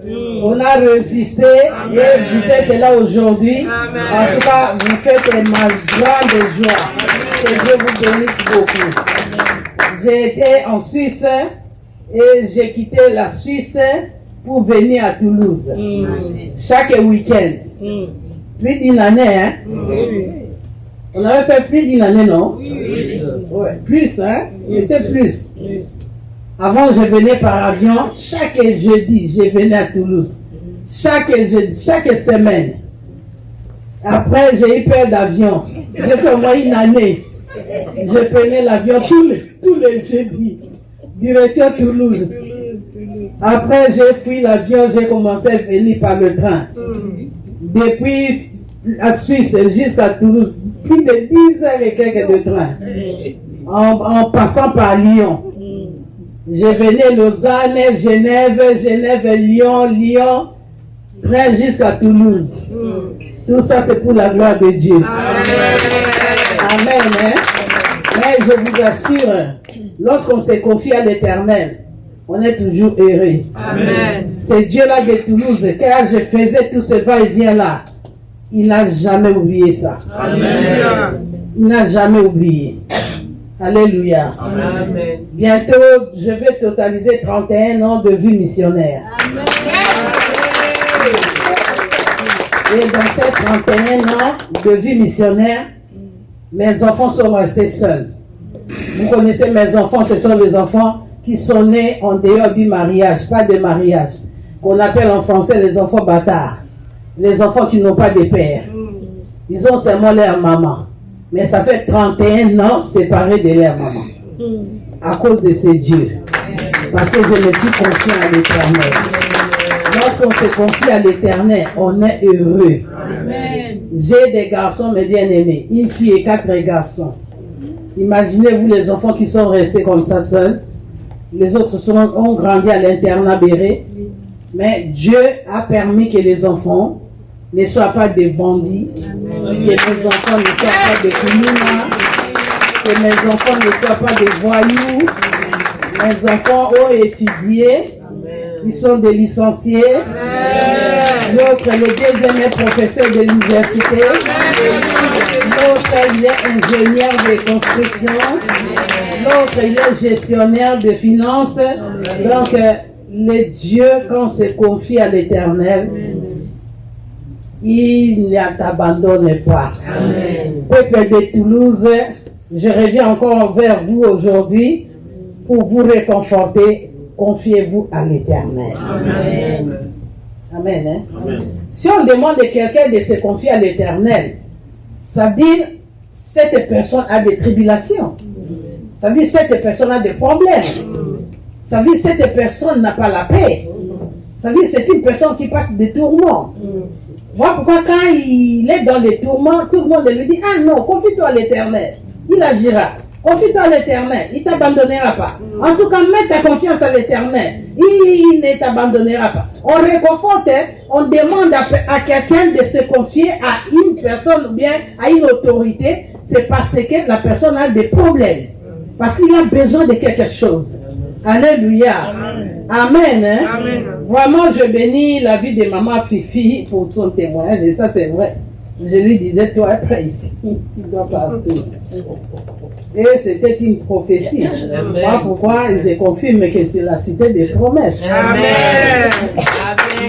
Speaker 1: on a résisté, et vous êtes là aujourd'hui. En tout cas, vous faites ma grande joie. Que Dieu vous bénisse beaucoup. J'ai été en Suisse et j'ai quitté la Suisse pour venir à Toulouse. Chaque week-end. Plus d'une année, hein? On avait fait plus d'une année, non? Ouais, plus, hein? C'était plus. Avant, je venais par avion. Chaque jeudi, je venais à Toulouse. Chaque jeudi, chaque semaine. Après, j'ai eu peur d'avion. J'ai fait au moins une année. Je prenais l'avion tous les jeudis. Direction Toulouse. Après, j'ai fui l'avion, j'ai commencé à venir par le train. Depuis la Suisse jusqu'à Toulouse, plus de 10 heures et quelques de train. En passant par Lyon. Je venais Lausanne, Genève, Lyon, train jusqu'à Toulouse. Tout ça, c'est pour la gloire de Dieu. Amen. Hein? Mais je vous assure, lorsqu'on se confie à l'Éternel,
Speaker 5: on est toujours heureux.
Speaker 3: Amen.
Speaker 5: C'est Dieu-là de Toulouse, car je faisais tout ce va-et-vient-là. Il n'a jamais oublié ça.
Speaker 3: Amen.
Speaker 5: Il n'a jamais oublié. Alléluia.
Speaker 3: Amen.
Speaker 5: Bientôt, je vais totaliser 31 ans de vie missionnaire.
Speaker 3: Amen.
Speaker 5: Et dans ces 31 ans de vie missionnaire, mes enfants sont restés seuls. Vous connaissez mes enfants, ce sont des enfants qui sont nés en dehors du mariage, pas de mariage. Qu'on appelle en français les enfants bâtards. Les enfants qui n'ont pas de père. Ils ont seulement leur maman. Mais ça fait 31 ans séparés de leur maman. À cause de ces dieux. Parce que je me suis confié à l'Éternel. Lorsqu'on se confie à l'Éternel, on est heureux.
Speaker 3: Amen.
Speaker 5: J'ai des garçons, mes bien-aimés. Une fille et 4 garçons. Imaginez-vous les enfants qui sont restés comme ça seuls. Les autres ont grandi à l'internat Béret. Mais Dieu a permis que les enfants ne soient pas des bandits. Que mes enfants ne soient pas des criminels. Que mes enfants ne soient pas des voyous. Mes enfants ont étudié. Ils sont des licenciés. L'autre, le deuxième est professeur de l'université. L'autre, il est ingénieur de construction. L'autre, il est gestionnaire de finances. Donc, le Dieu, quand on se confie à l'Éternel, il ne t'abandonne pas. Amen. Peuple de Toulouse, je reviens encore vers vous aujourd'hui pour vous réconforter. Confiez-vous à l'Éternel.
Speaker 3: Amen.
Speaker 5: Amen. Hein? Amen. Si on demande à quelqu'un de se confier à l'Éternel, ça veut dire cette personne a des tribulations. Ça veut dire cette personne a des problèmes. Ça veut dire cette personne n'a pas la paix. Ça veut dire c'est une personne qui passe des tourments. Voilà pourquoi quand il est dans les tourments, tout le monde lui dit, ah non, confie-toi à l'Éternel. Il agira. Confie-toi à l'Éternel, il ne t'abandonnera pas. En tout cas, mets ta confiance à l'Éternel, il ne t'abandonnera pas. On réconforte, on demande à quelqu'un de se confier à une personne ou bien à une autorité, c'est parce que la personne a des problèmes. Parce qu'il a besoin de quelque chose. Alléluia. Amen. Hein? Amen. Vraiment, je bénis la vie de maman Fifi pour son témoignage, et ça c'est vrai. Je lui disais, toi, après ici, tu dois partir. Et c'était une prophétie. Moi, pourquoi je confirme que c'est la cité des promesses. Amen.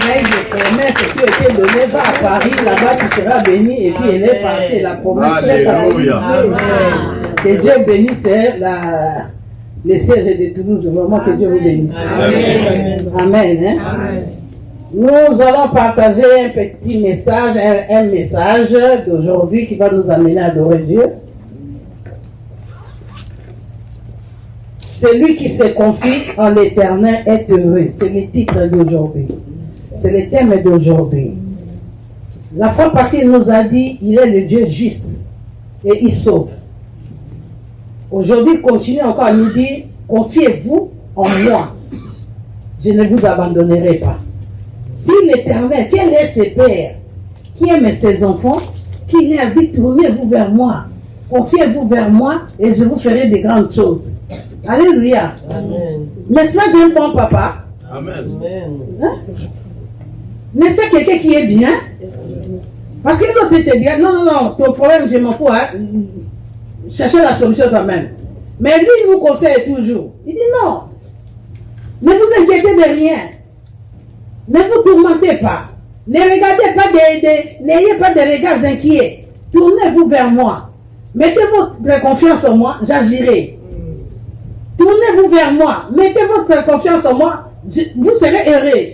Speaker 5: Mais les promesses qui ont été données va à Paris, là-bas tu seras béni, et puis elle est partie. La promesse est partie. Que Dieu bénisse les sièges de Toulouse. Vraiment que Dieu vous bénisse. Amen. Amen. Hein? Amen. Nous allons partager un petit message, un message d'aujourd'hui qui va nous amener à adorer Dieu. Celui qui se confie en l'Éternel est heureux. C'est le titre d'aujourd'hui. C'est le thème d'aujourd'hui. La fois passée, il nous a dit, il est le Dieu juste et il sauve. Aujourd'hui, il continue encore à nous dire, confiez-vous en moi. Je ne vous abandonnerai pas. Si l'Éternel, quel est ce Père qui aime ses enfants, qui leur dit, tournez-vous vers moi, confiez-vous vers moi et je vous ferai de grandes choses. Alléluia. Amen. N'est-ce pas un bon papa?
Speaker 4: Amen.
Speaker 5: Hein? N'est-ce pas quelqu'un qui est bien? Parce que l'autre était bien. Non, non, non, ton problème, je m'en fous. Hein? Cherchez la solution toi-même. Mais lui, il nous conseille toujours. Il dit non. Ne vous inquiétez de rien. Ne vous tourmentez pas. Ne regardez pas n'ayez pas de regards inquiets. Tournez-vous vers moi. Mettez votre confiance en moi, j'agirai. Tournez-vous vers moi. Mettez votre confiance en moi, vous serez heureux.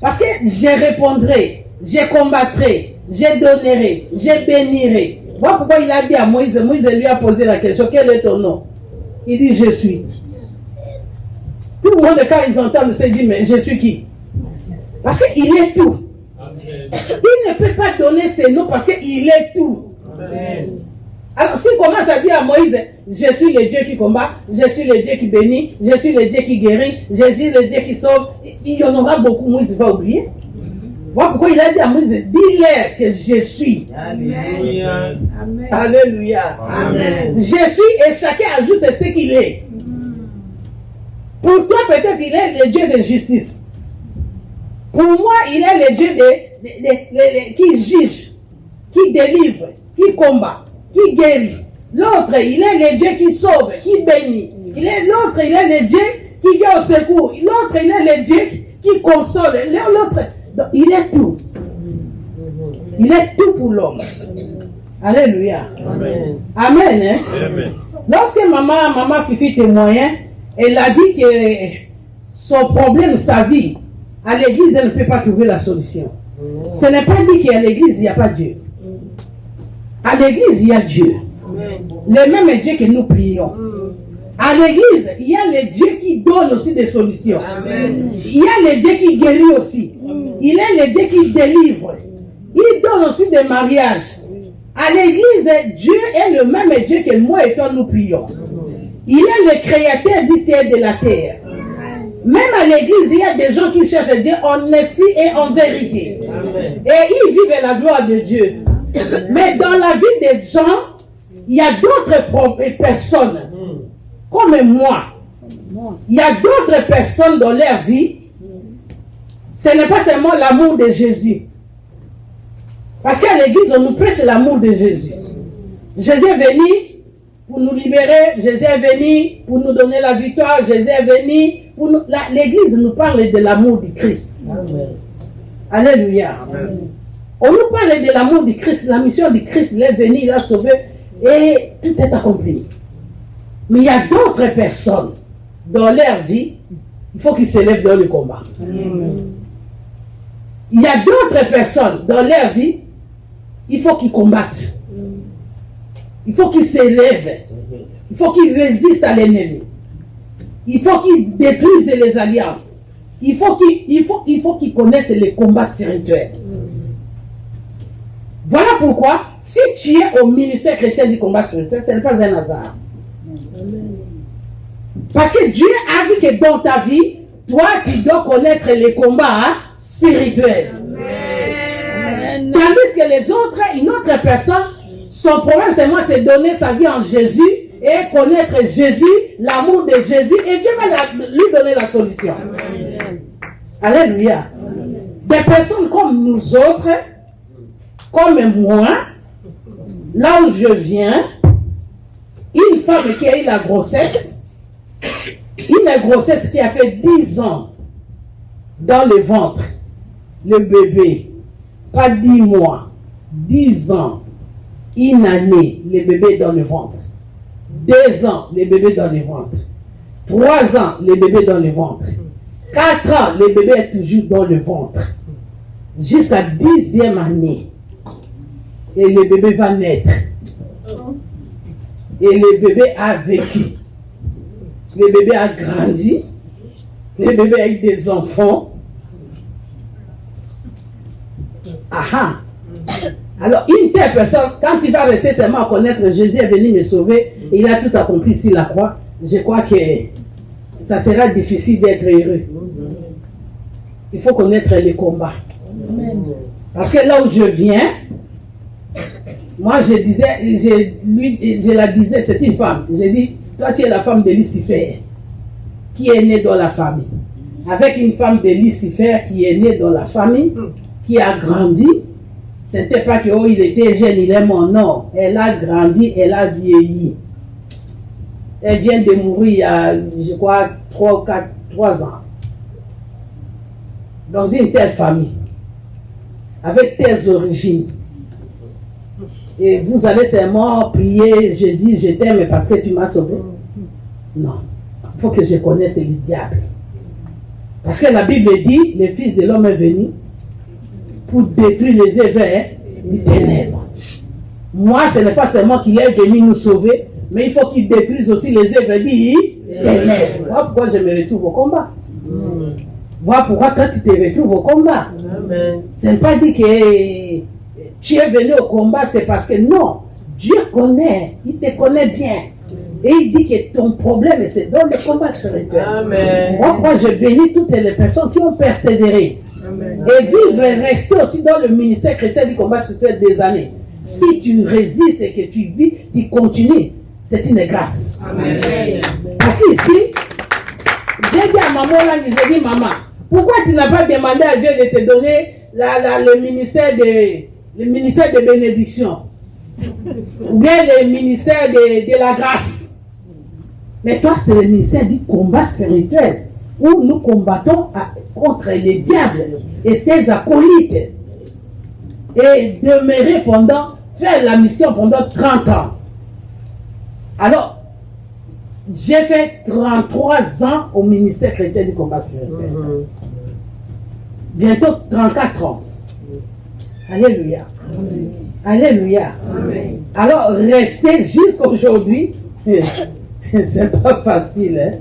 Speaker 5: Parce que je répondrai, je combattrai, je donnerai, je bénirai. Voilà pourquoi il a dit à Moïse, Moïse lui a posé la question, quel est ton nom? Il dit, je suis. Tout le monde, quand ils entendent, se dit, mais je suis qui? Parce qu'il est tout. Amen. Il ne peut pas donner ses noms parce qu'il est tout. Amen. Alors, s'il commence à dire à Moïse, je suis le Dieu qui combat, je suis le Dieu qui bénit, je suis le Dieu qui guérit, je suis le Dieu qui sauve, il y en aura beaucoup, Moïse va oublier. Voilà pourquoi il a dit à Moïse, dis-leur que je suis. Alléluia. Amen. Alléluia. Amen. Je suis et chacun ajoute ce qu'il est. Pour toi, peut-être, il est le Dieu de justice. Pour moi, il est le Dieu qui juge, qui délivre, qui combat, qui guérit. L'autre, il est le Dieu qui sauve, qui bénit. L'autre, il est le Dieu qui vient au secours. L'autre, il est le Dieu qui console. L'autre, il est tout. Il est tout pour l'homme. Alléluia.
Speaker 3: Amen.
Speaker 5: Amen. Hein?
Speaker 4: Amen.
Speaker 5: Lorsque maman Fifi témoignait, elle a dit que son problème, sa vie, à l'église, elle ne peut pas trouver la solution. Ce n'est pas dit qu'à l'église, il n'y a pas Dieu. À l'église, il y a Dieu. Le même Dieu que nous prions. À l'église, il y a le Dieu qui donne aussi des solutions.
Speaker 3: Amen.
Speaker 5: Il y a le Dieu qui guérit aussi. Il est le Dieu qui délivre. Il donne aussi des mariages. À l'église, Dieu est le même Dieu que moi et toi nous prions. Il est le créateur du ciel et de la terre. Même à l'église, il y a des gens qui cherchent Dieu en esprit et en vérité.
Speaker 3: Amen.
Speaker 5: Et ils vivent la gloire de Dieu. Mais dans la vie des gens, il y a d'autres personnes, comme moi. Il y a d'autres personnes dans leur vie. Ce n'est pas seulement l'amour de Jésus. Parce qu'à l'église, on nous prêche l'amour de Jésus. Jésus est venu pour nous libérer. Jésus est venu pour nous donner la victoire. Jésus est venu pour nous... L'église nous parle de l'amour du Christ.
Speaker 3: Amen.
Speaker 5: Alléluia.
Speaker 3: Amen.
Speaker 5: On nous parle de l'amour du Christ. La mission du Christ, il est venu, il a sauvé. Et tout est accompli. Mais il y a d'autres personnes dans leur vie, il faut qu'ils s'élèvent dans le combat. Il y a d'autres personnes dans leur vie, il faut qu'ils combattent. Il faut qu'ils s'élèvent. Il faut qu'ils résistent à l'ennemi. Il faut qu'ils détruisent les alliances. Il faut qu'ils connaissent les combats spirituels. Voilà pourquoi, si tu es au ministère chrétien du combat spirituel, ce n'est pas un hasard. Parce que Dieu a vu que dans ta vie, toi, tu dois connaître les combats spirituels.
Speaker 3: Amen.
Speaker 5: Tandis que les autres, une autre personne, son problème, c'est donner sa vie en Jésus et connaître Jésus, l'amour de Jésus, et Dieu va lui donner la solution. Alléluia. Des personnes comme nous autres, comme moi, là où je viens, une femme qui a eu la grossesse, une grossesse qui a fait 10 ans dans le ventre, le bébé, pas 10 mois, 10 ans, une année, le bébé dans le ventre, 2 ans, le bébé dans le ventre, 3 ans, le bébé dans le ventre, 4 ans, le bébé est toujours dans le ventre, jusqu'à 10e année, et le bébé va naître. Et le bébé a vécu. Le bébé a grandi. Le bébé a eu des enfants. Aha. Alors, une telle personne, quand il va rester seulement à connaître Jésus est venu me sauver, il a tout accompli sur la croix, je crois que ça sera difficile d'être heureux. Il faut connaître les combats. Parce que là où je viens, moi je disais, je la disais, c'est une femme. J'ai dit, toi tu es la femme de Lucifer, qui est née dans la famille. Avec une femme de Lucifer qui est née dans la famille, qui a grandi. Ce n'était pas que oh, il était jeune, il est mort. Non, elle a grandi, elle a vieilli. Elle vient de mourir il y a, je crois, 3 ans. Dans une telle famille, avec telles origines. Et vous allez seulement prier Jésus, je t'aime parce que tu m'as sauvé. Non. Il faut que je connaisse le diable. Parce que la Bible dit, le Fils de l'homme est venu pour détruire les œuvres des ténèbres. Moi, ce n'est pas seulement qu'il est venu nous sauver, mais il faut qu'il détruise aussi les œuvres des ténèbres. Voilà pourquoi je me retrouve au combat. Voilà pourquoi quand tu te retrouves au combat, ce n'est pas dit que tu es venu au combat, c'est parce que non, Dieu connaît, il te connaît bien. Et il dit que ton problème, c'est dans le combat spirituel. Moi, je bénis toutes les personnes qui ont persévéré. Amen. Et vivre et rester aussi dans le ministère chrétien du combat spirituel des années. Si tu résistes et que tu vis, tu continues, c'est une grâce. Amen. Parce qu'ici, J'ai dit à maman là, j'ai dit maman, pourquoi tu n'as pas demandé à Dieu de te donner le ministère de bénédiction ou bien le ministère de la grâce? Mais toi, c'est le ministère du combat spirituel où nous combattons contre les diables et ses acolytes et demeurer faire la mission pendant 30 ans. Alors, j'ai fait 33 ans au ministère chrétien du combat spirituel. Bientôt 34 ans. Alléluia. Alléluia. Alors, rester jusqu'à aujourd'hui, c'est pas facile. Hein?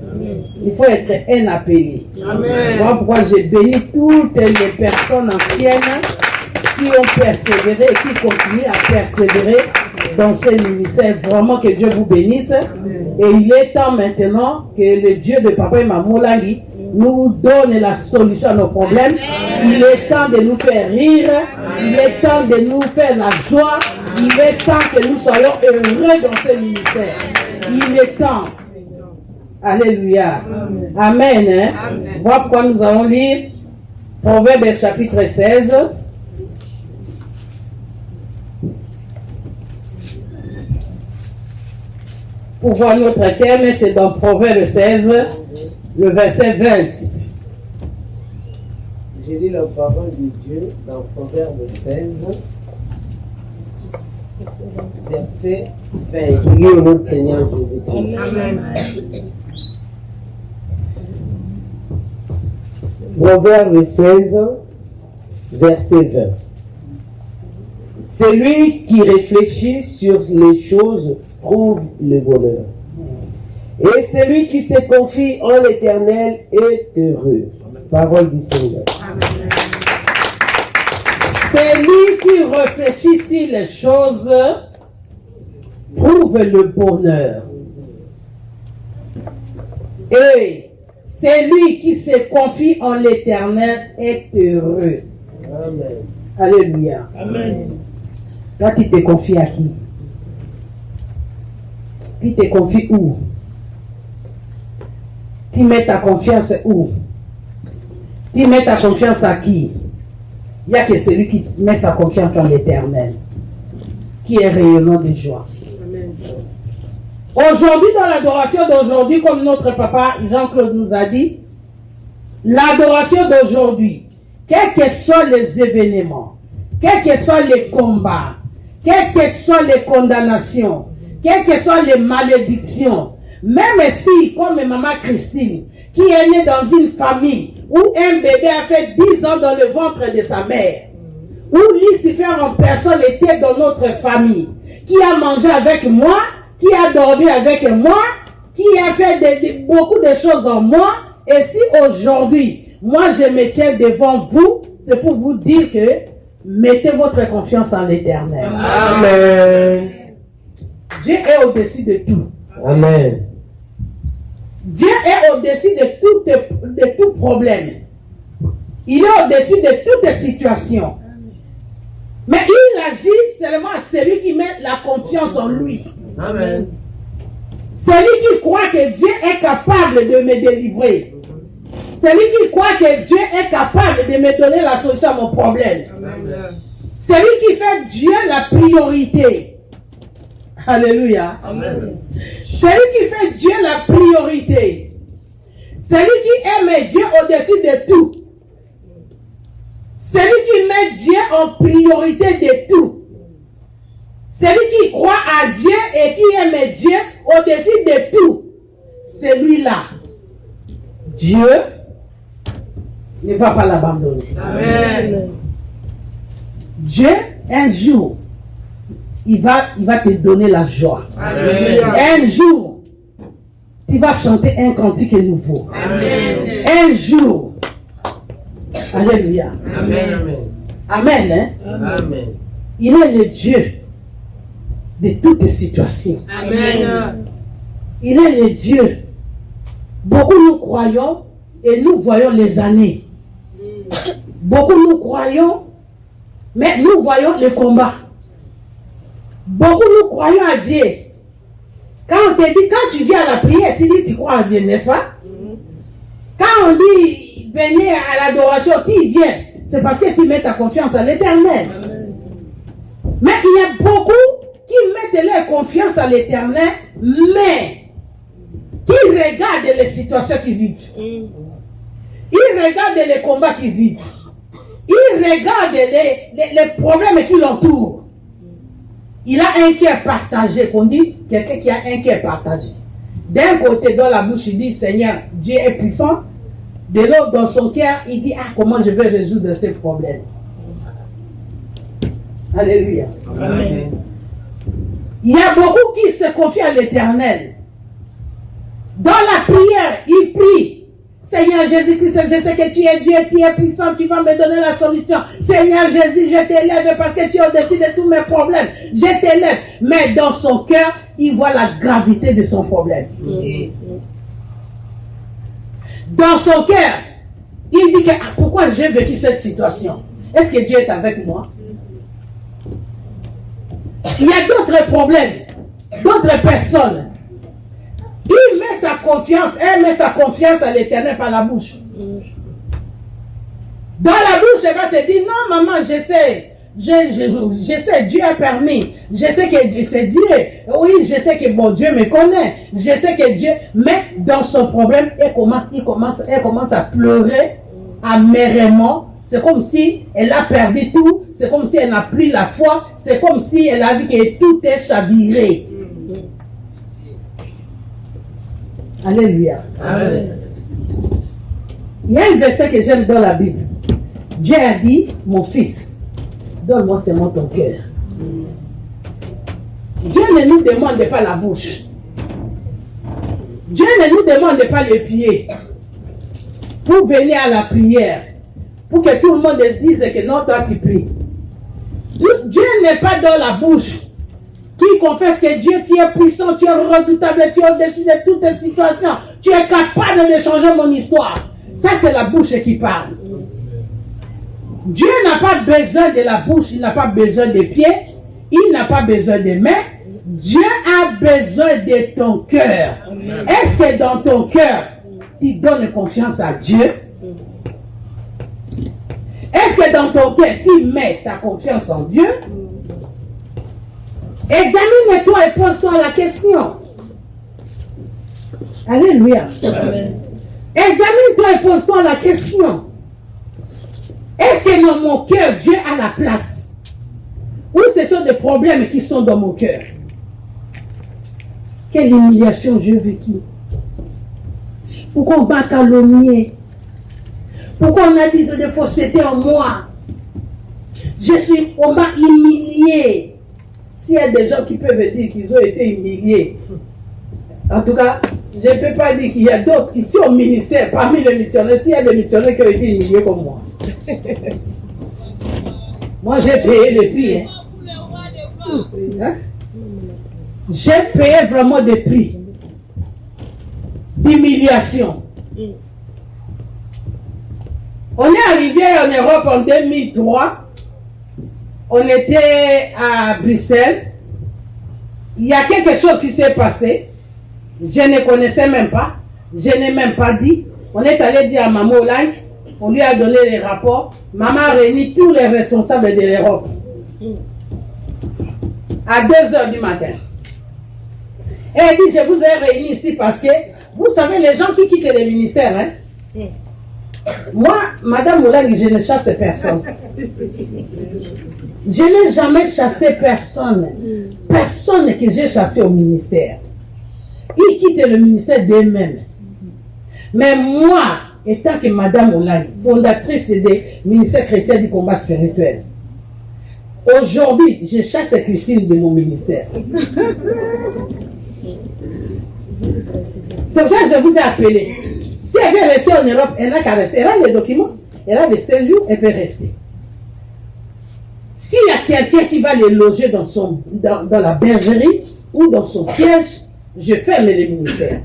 Speaker 5: Il faut être un appelé. Voilà pourquoi j'ai béni toutes les personnes anciennes qui ont persévéré et qui continuent à persévérer dans ce ministère. Vraiment que Dieu vous bénisse. Et il est temps maintenant que le Dieu de Papa et Maman Langi nous donne la solution à nos problèmes. Il est temps de nous faire rire. Il est temps de nous faire la joie. Il est temps que nous soyons heureux dans ce ministère. Il est temps. Alléluia. Amen. Hein? Voilà pourquoi nous allons lire Proverbe chapitre 16. Pour voir notre thème, c'est dans Proverbe 16, le verset 20.
Speaker 6: Je lis la parole de Dieu dans Proverbe 16, verset 20. Je lis au nom du Seigneur Jésus-Christ. Amen. Proverbe 16, verset 20. Celui qui réfléchit sur les choses trouve le bonheur. Et celui qui se confie en l'Éternel est heureux. Parole du Seigneur. Amen.
Speaker 5: Celui qui réfléchit sur les choses trouve le bonheur. Et celui qui se confie en l'Éternel est heureux.
Speaker 6: Amen.
Speaker 5: Alléluia.
Speaker 6: Amen.
Speaker 5: Toi, tu te confies à qui? Tu te confies où? Tu mets ta confiance où? Tu mets ta confiance à qui? Il n'y a que celui qui met sa confiance en l'Éternel, qui est rayonnant de joie. Amen. Aujourd'hui, dans l'adoration d'aujourd'hui, comme notre papa Jean-Claude nous a dit, l'adoration d'aujourd'hui, quels que soient les événements, quels que soient les combats, quelles que soient les condamnations, quelles que soient les malédictions, même si, comme maman Christine, qui est née dans une famille où un bébé a fait 10 ans dans le ventre de sa mère, où Lucifer en personne était dans notre famille, qui a mangé avec moi, qui a dormi avec moi, qui a fait beaucoup de choses en moi, et si aujourd'hui, moi je me tiens devant vous, c'est pour vous dire que mettez votre confiance en l'Éternel.
Speaker 6: Amen.
Speaker 5: Dieu est au-dessus de tout.
Speaker 6: Amen.
Speaker 5: Dieu est au-dessus de tout problème. Il est au-dessus de toute situation. Mais il agit seulement à celui qui met la confiance en lui.
Speaker 6: Amen.
Speaker 5: Celui qui croit que Dieu est capable de me délivrer. Celui qui croit que Dieu est capable de me donner la solution à mon problème. Amen. Celui qui fait Dieu la priorité. Alléluia. Amen. Celui qui fait Dieu la priorité. Celui qui aime Dieu au-dessus de tout. Celui qui met Dieu en priorité de tout. Celui qui croit à Dieu et qui aime Dieu au-dessus de tout. Celui-là, Dieu ne va pas l'abandonner. Amen. Dieu, un jour, il va te donner la joie. Amen. Un jour, tu vas chanter un cantique nouveau. Amen. Un jour. Alléluia.
Speaker 6: Amen.
Speaker 5: Amen. Hein?
Speaker 6: Amen.
Speaker 5: Il est le Dieu de toutes situations.
Speaker 6: Amen.
Speaker 5: Il est le Dieu. Beaucoup nous croyons et nous voyons les années. Beaucoup nous croyons, mais nous voyons le combat. Beaucoup nous croyons à Dieu. Quand on te dit, quand tu viens à la prière, tu dis tu crois à Dieu, n'est-ce pas? Quand on dit venez à l'adoration, qui vient? C'est parce que tu mets ta confiance à l'Éternel. Mais il y a beaucoup qui mettent leur confiance à l'Éternel, mais qui regardent les situations qu'ils vivent. Ils regardent les combats qu'ils vivent. Ils regardent les problèmes qui l'entourent. Il a un cœur partagé, qu'on dit, quelqu'un qui a un cœur partagé. D'un côté, dans la bouche, il dit, Seigneur, Dieu est puissant. De l'autre, dans son cœur, il dit, comment je vais résoudre ces problèmes. Alléluia. Amen. Il y a beaucoup qui se confient à l'Éternel. Dans la prière, il prie. Seigneur Jésus-Christ, je sais que tu es Dieu, tu es puissant, tu vas me donner la solution. Seigneur Jésus, je t'élève parce que tu es au-dessus de tous mes problèmes. Je t'élève. Mais dans son cœur, il voit la gravité de son problème. Dans son cœur, il dit que pourquoi j'ai vécu cette situation? Est-ce que Dieu est avec moi? Il y a d'autres problèmes, d'autres personnes. Il met sa confiance, elle met sa confiance à l'Éternel par la bouche. Dans la bouche, elle va te dire, non maman, je sais, Dieu a permis, je sais que c'est Dieu, oui, je sais que bon Dieu me connaît, je sais que Dieu, mais dans son problème, elle commence à pleurer amèrement. C'est comme si elle a perdu tout, c'est comme si elle n'a plus la foi, c'est comme si elle a vu que tout est chaviré. Alléluia. Amen. Il y a un verset que j'aime dans la Bible. Dieu a dit, mon fils, donne-moi seulement ton cœur. Dieu ne nous demande pas la bouche. Dieu ne nous demande pas les pieds pour venir à la prière, pour que tout le monde dise que non, toi tu pries. Dieu n'est pas dans la bouche. Qui confesse que Dieu, tu es puissant, tu es redoutable, tu es au-dessus de toutes les situations. Tu es capable de changer mon histoire. Ça, c'est la bouche qui parle. Dieu n'a pas besoin de la bouche, il n'a pas besoin des pieds, il n'a pas besoin des mains. Dieu a besoin de ton cœur. Est-ce que dans ton cœur, tu donnes confiance à Dieu? Est-ce que dans ton cœur, tu mets ta confiance en Dieu? Examine-toi et pose-toi la question. Alléluia. Amen. Examine-toi et pose-toi la question. Est-ce que dans mon cœur, Dieu a la place? Ou ce sont des problèmes qui sont dans mon cœur? Quelle humiliation j'ai vécue? Pourquoi on m'a calomnié? Pourquoi on a dit de fausseté en moi? On m'a humilié. S'il y a des gens qui peuvent dire qu'ils ont été humiliés, en tout cas, je ne peux pas dire qu'il y a d'autres ici au ministère, parmi les missionnaires, s'il y a des missionnaires qui ont été humiliés comme moi. Moi, j'ai payé le prix. Hein? J'ai payé vraiment des prix d'humiliation. On est arrivé en Europe en 2003. On était à Bruxelles. Il y a quelque chose qui s'est passé. Je ne connaissais même pas. Je n'ai même pas dit. On est allé dire à Maman Olang. On lui a donné les rapports. Maman a réuni tous les responsables de l'Europe. À 2h du matin. Et elle dit, je vous ai réunis ici parce que, vous savez, les gens qui quittent les ministères, hein? Moi, Madame Olang, je ne chasse personne. Je n'ai jamais chassé personne. Personne que j'ai chassé au ministère. Ils quittent le ministère d'eux-mêmes. Mais moi, étant que Madame Olang, fondatrice des ministères chrétiens du combat spirituel, aujourd'hui, je chasse Christine de mon ministère. C'est pour ça que je vous ai appelé. Si elle veut rester en Europe, elle n'a qu'à rester. Elle a les documents, elle a les séjours, elle peut rester. S'il y a quelqu'un qui va les loger dans la bergerie ou dans son siège, je ferme les ministères.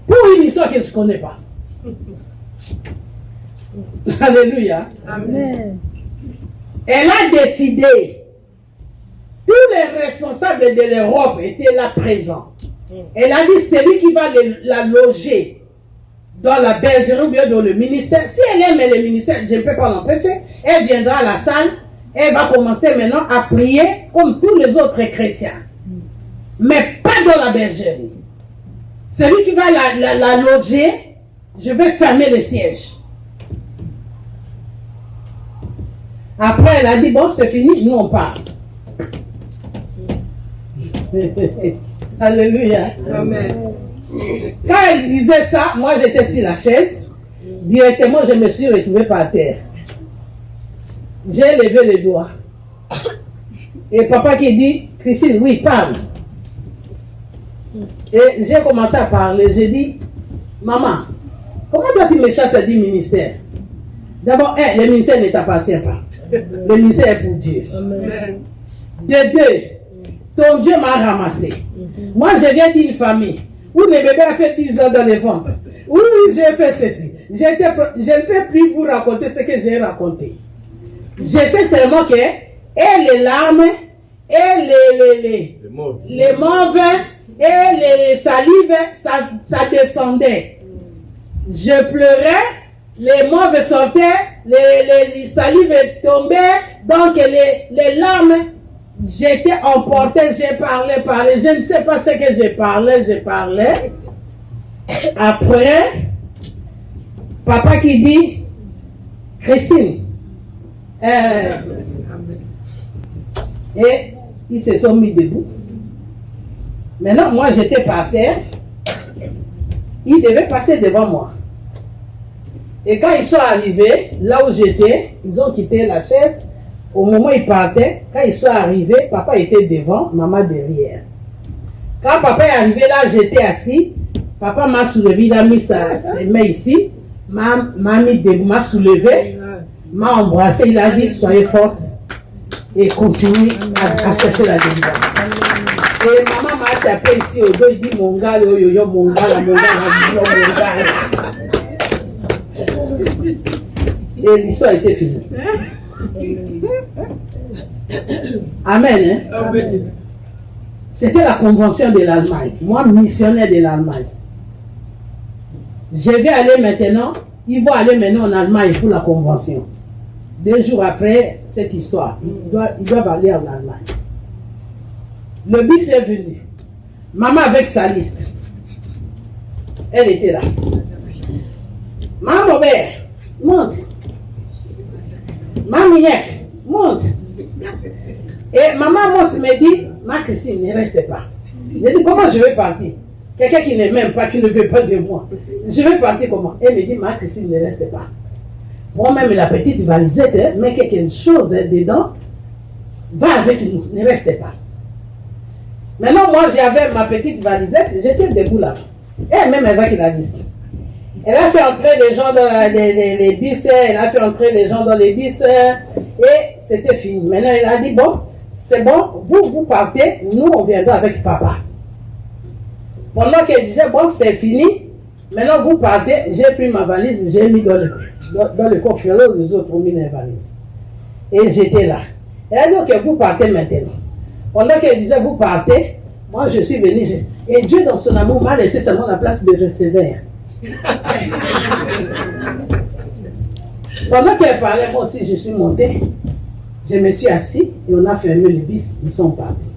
Speaker 5: Pour une histoire que je ne connais pas. Alléluia. Amen. Elle a décidé. Tous les responsables de l'Europe étaient là présents. Elle a dit, celui qui va la loger dans la bergerie ou bien dans le ministère. Si elle aime le ministère, je ne peux pas l'empêcher. Elle viendra à la salle. Elle va commencer maintenant à prier comme tous les autres chrétiens. Mais pas dans la bergerie. Celui qui va la loger, je vais fermer le siège. Après, elle a dit, bon, c'est fini, nous on part. Alléluia. Amen. Quand elle disait ça, moi j'étais sur la chaise. Directement, je me suis retrouvée par terre. J'ai levé les doigts. Et papa qui dit, Christine, oui, parle. Et j'ai commencé à parler. J'ai dit, maman, comment toi tu me chasses à 10 ministères? D'abord, le ministère ne t'appartient pas. Le ministère est pour Dieu. Amen. De deux, ton Dieu m'a ramassé. Moi, je viens d'une famille où le bébé a fait 10 ans dans le ventre. Où j'ai fait ceci. Je ne peux plus vous raconter ce que j'ai raconté. Je sais seulement que les larmes, et les mauves, et les salives, ça descendait. Je pleurais, les mauves sortaient, les salives tombaient, donc les larmes, j'étais emporté, j'ai parlé, je ne sais pas ce que je parlais. Après, papa qui dit, Christine, et ils se sont mis debout. Maintenant, moi, j'étais par terre. Ils devaient passer devant moi. Et quand ils sont arrivés, là où j'étais, ils ont quitté la chaise. Au moment où ils partaient, quand ils sont arrivés, papa était devant, maman derrière. Quand papa est arrivé là, j'étais assis. Papa m'a soulevé, il a mis ses mains ici. M'a soulevé, m'a embrassé, il a dit, soyez forte et continuez à chercher la délivrance. Et maman m'a tapé ici au dos, il dit, mon gars, mon gars. Et l'histoire était finie. Amen. Hein? C'était la convention de l'Allemagne. Moi, missionnaire de l'Allemagne. Je vais aller maintenant, ils vont aller maintenant en Allemagne pour la convention. 2 jours après cette histoire, ils doivent aller en Allemagne. Le bus est venu. Maman avec sa liste. Elle était là. Maman Robert, monte. Maman Miek, monte. Et maman Mos me dit, ma Christine, ne reste pas. J'ai dit, comment je vais partir? Quelqu'un qui ne m'aime pas, qui ne veut pas de moi. Je vais partir comment? Elle me dit, ma Christine, ne reste pas. Moi-même, la petite valisette, mais quelque chose dedans, va avec nous, ne reste pas. Maintenant, moi, j'avais ma petite valisette, j'étais debout là. Elle-même, elle va qu'il la liste. Elle a fait entrer les gens dans les bus, elle a fait entrer les gens dans les bus, et c'était fini. Maintenant, elle a dit, bon, c'est bon, vous partez, nous, on viendra avec papa. Pendant qu'elle disait, bon, c'est fini, maintenant, vous partez, j'ai pris ma valise, j'ai mis dans le coffre, là où les autres ont mis les valises. Et j'étais là. Elle a dit, ok, vous partez maintenant. Pendant qu'elle disait, vous partez, moi, je suis venu, et Dieu, dans son amour, m'a laissé seulement la place de recevoir. Pendant qu'elle parlait, moi aussi je suis monté, je me suis assis et on a fermé le bus, nous sommes partis.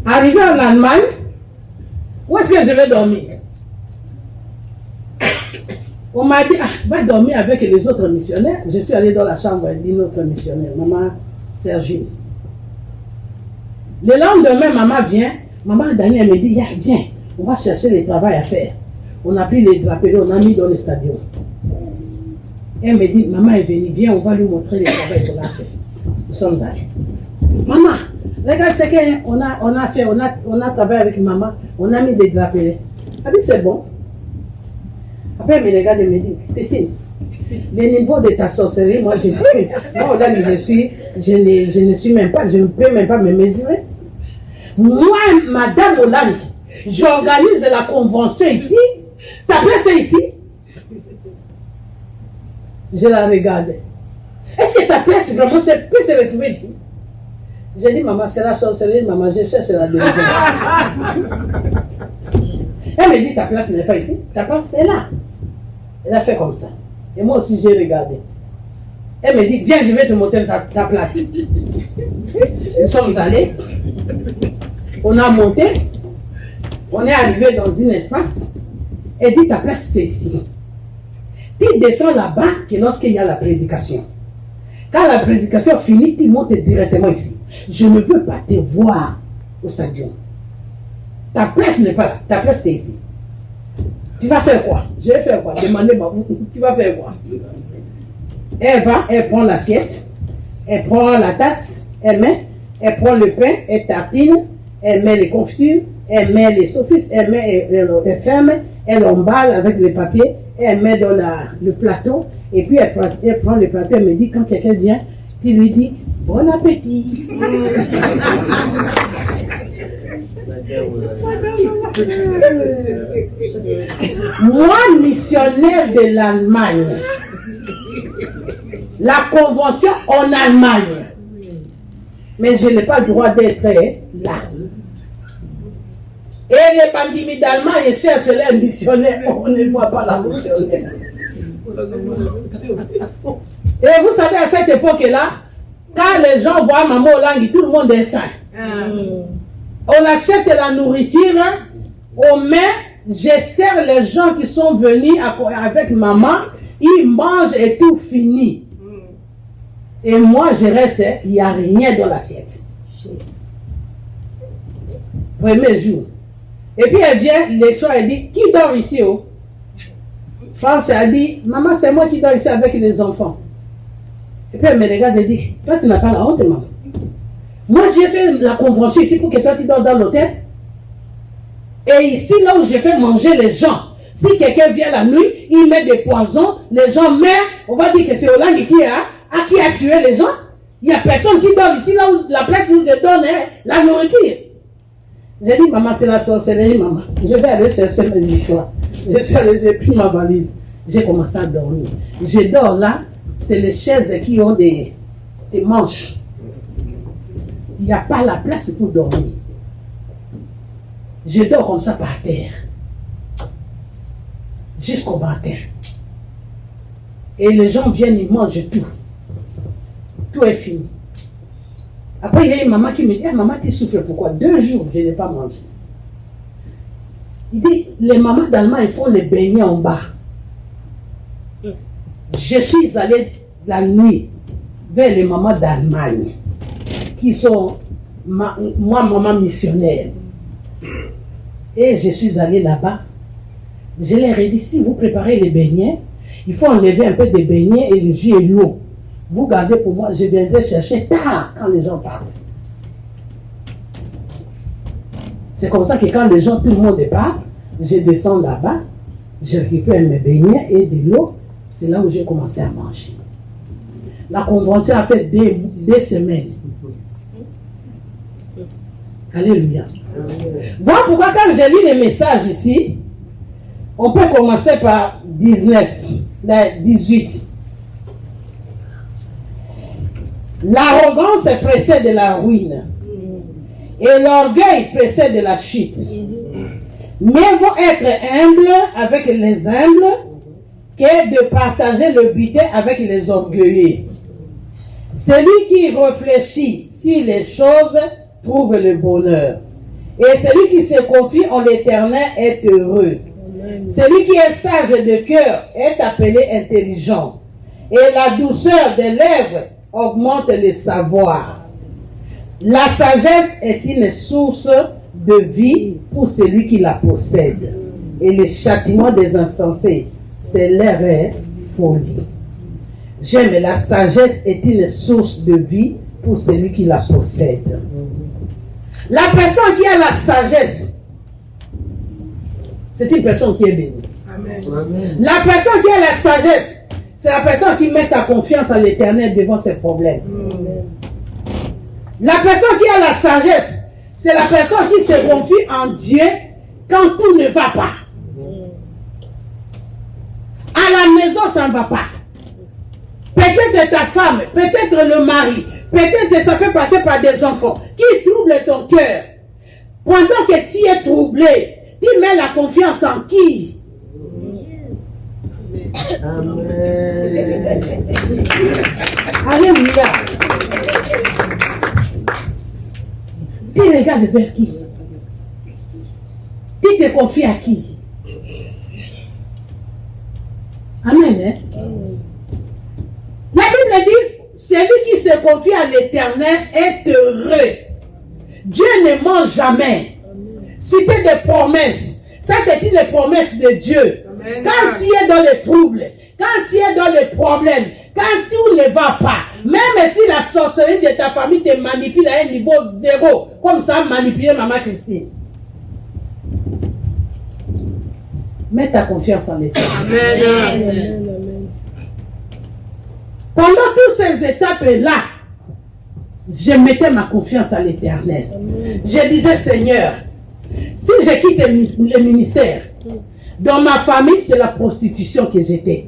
Speaker 5: Arrivé en Allemagne, où est-ce que je vais dormir? On m'a dit, va dormir avec les autres missionnaires. Je suis allé dans la chambre d'une autre missionnaire, maman Sergine. Le lendemain, maman vient, maman Daniel me dit, viens. On va chercher le travail à faire. On a pris les drapés, on a mis dans le stadion. Elle me dit, maman est venue, viens, on va lui montrer le travail qu'on a fait. Nous sommes allés. Maman, regarde ce qu'on a fait, on a travaillé avec maman, on a mis des drapés. Elle dit, c'est bon. Après, elle me regarde et me dit, Christine, le niveau de ta sorcellerie, moi, moi, là, je ne suis même pas, je ne peux même pas me mesurer. Moi, madame Olani, j'organise la convention ici. Ta place est ici. Je la regarde. Est-ce que ta place vraiment peut se retrouver ici? J'ai dit, maman, c'est la sorcellerie, maman, je cherche la délivrance. Elle me dit, ta place n'est pas ici, ta place est là. Elle a fait comme ça. Et moi aussi, j'ai regardé. Elle me dit, viens, je vais te montrer ta place. Nous sommes allés. On a monté. On est arrivé dans un espace. Elle dit, ta place, c'est ici. Tu descends là-bas que lorsqu'il y a la prédication. Quand la prédication finit, tu montes directement ici. Je ne veux pas te voir au stadium. Ta place n'est pas là. Ta place, c'est ici. Tu vas faire quoi? Je vais faire quoi? Demandez-moi. Tu vas faire quoi? Elle va, elle prend l'assiette, elle prend la tasse, elle met, elle prend le pain, elle tartine, elle met les confitures, elle met les saucisses, elle ferme, elle emballe avec le papier, elle met dans le plateau, et puis elle prend le plateau, elle me dit, quand quelqu'un vient, tu lui dis, bon appétit. Moi, missionnaire de l'Allemagne, la convention en Allemagne, mais je n'ai pas le droit d'être là. Et les bandits d'Allemagne cherchent les missionnaires, on ne voit pas la missionnaire. Et vous savez, à cette époque-là, quand les gens voient Maman Olangi, tout le monde est sain. On achète la nourriture, on met, je sers les gens qui sont venus avec maman, ils mangent et tout fini. Et moi, je reste, il n'y a rien dans l'assiette. Premier jour. Et puis elle vient, les soirs, elle dit, qui dort ici? Oh? France a dit, maman, c'est moi qui dors ici avec les enfants. Et puis elle me regarde et dit, toi, tu n'as pas la honte, maman. Moi, j'ai fait la convention ici pour que toi, tu dors dans l'hôtel. Et ici, là où je fais manger les gens, si quelqu'un vient la nuit, il met des poisons, les gens meurent, on va dire que c'est Olangi qui a tué les gens. Il n'y a personne qui dort ici, là où la place où je donne la nourriture. J'ai dit, maman, c'est la sorcellerie, maman. Je vais aller chercher mes histoires. J'ai pris ma valise. J'ai commencé à dormir. Je dors là, c'est les chaises qui ont des manches. Il n'y a pas la place pour dormir. Je dors comme ça par terre. Jusqu'au matin. Et les gens viennent, ils mangent tout. Tout est fini. Après, il y a une maman qui me dit, maman, tu souffres pourquoi? 2 jours, je n'ai pas mangé. Il dit, les mamans d'Allemagne font les beignets en bas. Je suis allé la nuit vers les mamans d'Allemagne, qui sont, moi, maman missionnaire. Et je suis allé là-bas. Je leur ai dit, si vous préparez les beignets, il faut enlever un peu de beignets et le jus et l'eau. Vous gardez pour moi, je viendrai chercher tard quand les gens partent. C'est comme ça que quand les gens, tout le monde part, je descends là-bas, je récupère mes beignets et de l'eau. C'est là où j'ai commencé à manger. La convention a fait 2 semaines. Alléluia. Voilà pourquoi quand j'ai lu les messages ici, on peut commencer par 18. L'arrogance précède la ruine et l'orgueil précède la chute. Mieux vaut être humble avec les humbles que de partager le butin avec les orgueilleux. Celui qui réfléchit sur les choses trouve le bonheur. Et celui qui se confie en l'Éternel est heureux. Celui qui est sage de cœur est appelé intelligent. Et la douceur des lèvres augmente le savoir. La sagesse est une source de vie pour celui qui la possède. Et le châtiment des insensés, c'est leur folie. J'aime, la sagesse est une source de vie pour celui qui la possède. La personne qui a la sagesse, c'est une personne qui est bénie. Amen. La personne qui a la sagesse, c'est la personne qui met sa confiance en l'Éternel devant ses problèmes. Amen. La personne qui a la sagesse, c'est la personne qui se confie en Dieu quand tout ne va pas. À la maison, ça ne va pas. Peut-être ta femme, peut-être le mari, peut-être ça fait passer par des enfants qui troublent ton cœur. Pendant que tu es troublé, Tu mets la confiance en qui?
Speaker 6: Amen.
Speaker 5: Alléluia. Tu regardes vers qui? Tu te confies à qui? Amen. Hein? La Bible dit, celui qui se confie à l'Éternel est heureux. Dieu ne ment jamais. C'était des promesses. Ça, c'est les promesses de Dieu. Amen. Quand tu es dans les troubles, quand tu es dans les problèmes, quand tout ne va pas, même si la sorcellerie de ta famille te manipule à un niveau 0, comme ça a manipulé Maman Christine, mets ta confiance en l'Éternel.
Speaker 3: Amen.
Speaker 5: Pendant toutes ces étapes-là, je mettais ma confiance à l'Éternel. Je disais, Seigneur, si je quitte le ministère, dans ma famille, c'est la prostitution que j'étais.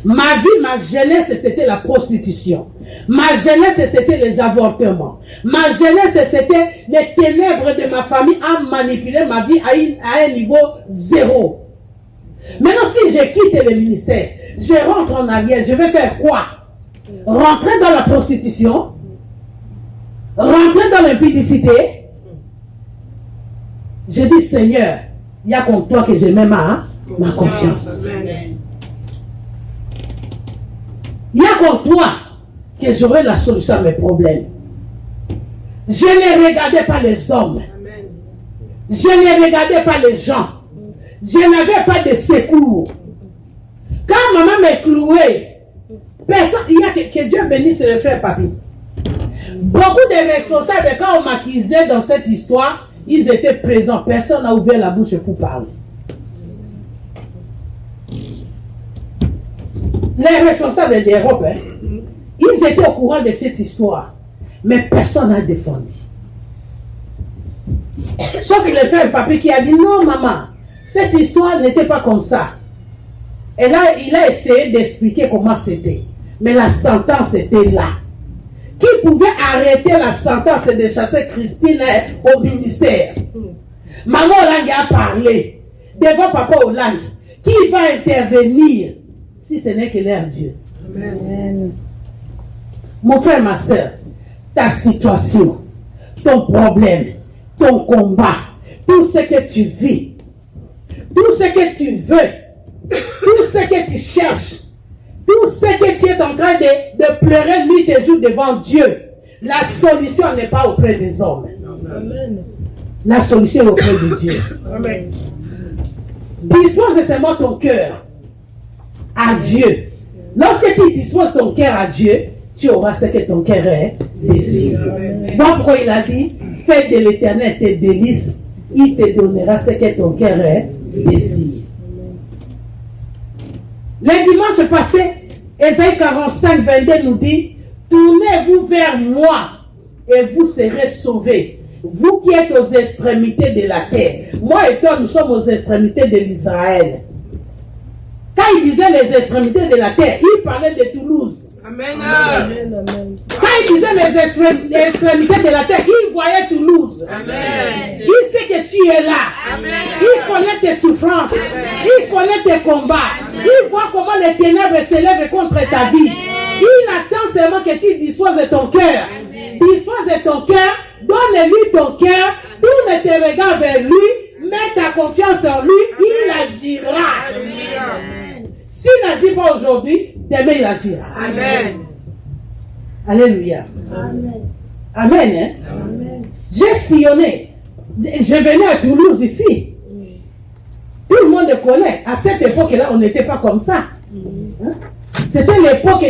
Speaker 5: Ma vie, ma jeunesse, c'était la prostitution. Ma jeunesse, c'était les avortements. Ma jeunesse, c'était les ténèbres de ma famille à manipuler ma vie à un niveau 0. Maintenant, si je quitte le ministère, je rentre en arrière, je vais faire quoi? Rentrer dans la prostitution? Rentrer dans l'impudicité? Je dis, Seigneur, il y a comme toi que je mets ma confiance. Il y a comme toi que j'aurai la solution à mes problèmes. Je ne regardais pas les hommes. Je ne regardais pas les gens. Je n'avais pas de secours. Quand maman m'a cloué, personne, il y a que Dieu bénisse le frère Papi. Beaucoup de responsables, quand on m'accusait dans cette histoire, ils étaient présents. Personne n'a ouvert la bouche pour parler. Les responsables d'Europe, ils étaient au courant de cette histoire. Mais personne n'a défendu. Sauf le frère Papi qui a dit, non maman, cette histoire n'était pas comme ça. Et là, il a essayé d'expliquer comment c'était. Mais la sentence était là. Qui pouvait arrêter la sentence de chasser Christine au ministère? Maman Olangue a parlé devant Papa Olangue. Qui va intervenir si ce n'est que leur Dieu? Amen. Mon frère, ma soeur, ta situation, ton problème, ton combat, tout ce que tu vis, tout ce que tu veux, tout ce que tu cherches, tout ce que tu es en train de pleurer nuit et jour devant Dieu, la solution n'est pas auprès des hommes. Amen. La solution est auprès de Dieu. Amen. Dispose seulement ton cœur à Dieu. Lorsque tu disposes ton cœur à Dieu, tu auras ce que ton cœur désire. Voilà pourquoi il a dit, fais de l'Éternel tes délices, il te donnera ce que ton cœur désire. Le dimanche passé, Ésaïe 45, 22 nous dit, tournez-vous vers moi et vous serez sauvés. Vous qui êtes aux extrémités de la terre. Moi et toi, nous sommes aux extrémités de l'Israël. Quand il disait les extrémités de la terre, il parlait de Toulouse. Amen. Amen. Quand il disait les extrémités de la terre, il voyait Toulouse. Amen. Il sait que tu es là. Amen. Il connaît tes souffrances. Amen. Il connaît tes combats. Amen. Il voit comment les ténèbres s'élèvent contre ta vie. Amen. Il attend seulement que tu disposes de ton cœur. Dispose de ton cœur. Donne-lui ton cœur. Tourne tes regards vers lui. Mets ta confiance en lui. Il agira. Amen. S'il n'agit pas aujourd'hui, demain il agira. Amen. Alléluia. Amen. Amen. Hein? Amen. J'ai sillonné. Je venais à Toulouse ici. Tout le monde le connaît. À cette époque-là, on n'était pas comme ça. Hein? C'était l'époque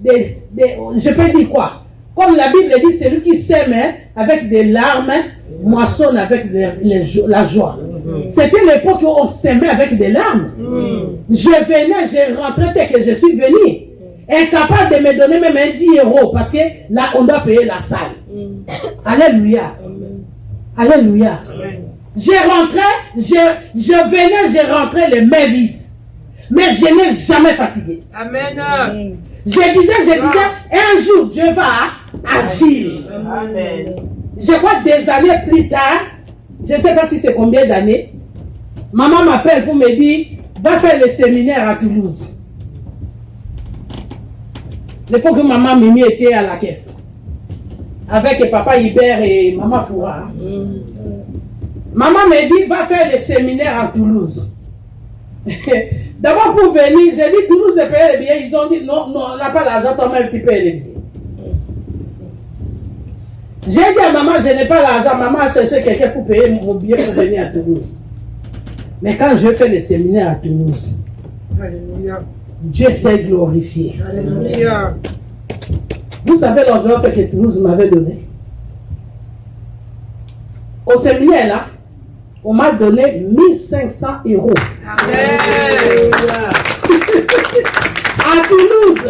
Speaker 5: je peux dire quoi? Comme la Bible dit, celui qui sème avec des larmes, moissonne avec la joie. C'était l'époque où on s'aimait avec des larmes. Je venais, je rentrais dès que je suis venu. Incapable de me donner même un 10 € parce que là, on doit payer la salle. Alléluia. Alléluia. Je rentrais, je venais, je rentrais les mains vides. Mais je n'ai jamais fatigué. Amen. Je disais, un jour, Dieu va agir. Amen. Je crois des années plus tard, je ne sais pas si c'est combien d'années, maman m'appelle pour me dire, va faire le séminaire à Toulouse. L'époque que maman Mimi était à la caisse, avec papa Hubert et maman Foura. Maman me dit, va faire le séminaire à Toulouse. D'abord pour venir, j'ai dit, Toulouse est payé les billets. Ils ont dit, non, on n'a pas d'argent, toi-même tu payes les billets. J'ai dit à maman, je n'ai pas l'argent. Maman a cherché quelqu'un pour payer mon billet pour venir à Toulouse. Mais quand je fais le séminaire à Toulouse,
Speaker 7: Alléluia.
Speaker 5: Dieu s'est glorifié.
Speaker 7: Alléluia.
Speaker 5: Vous savez l'enveloppe que Toulouse m'avait donnée. Au séminaire là, on m'a donné 1500 €. À Toulouse.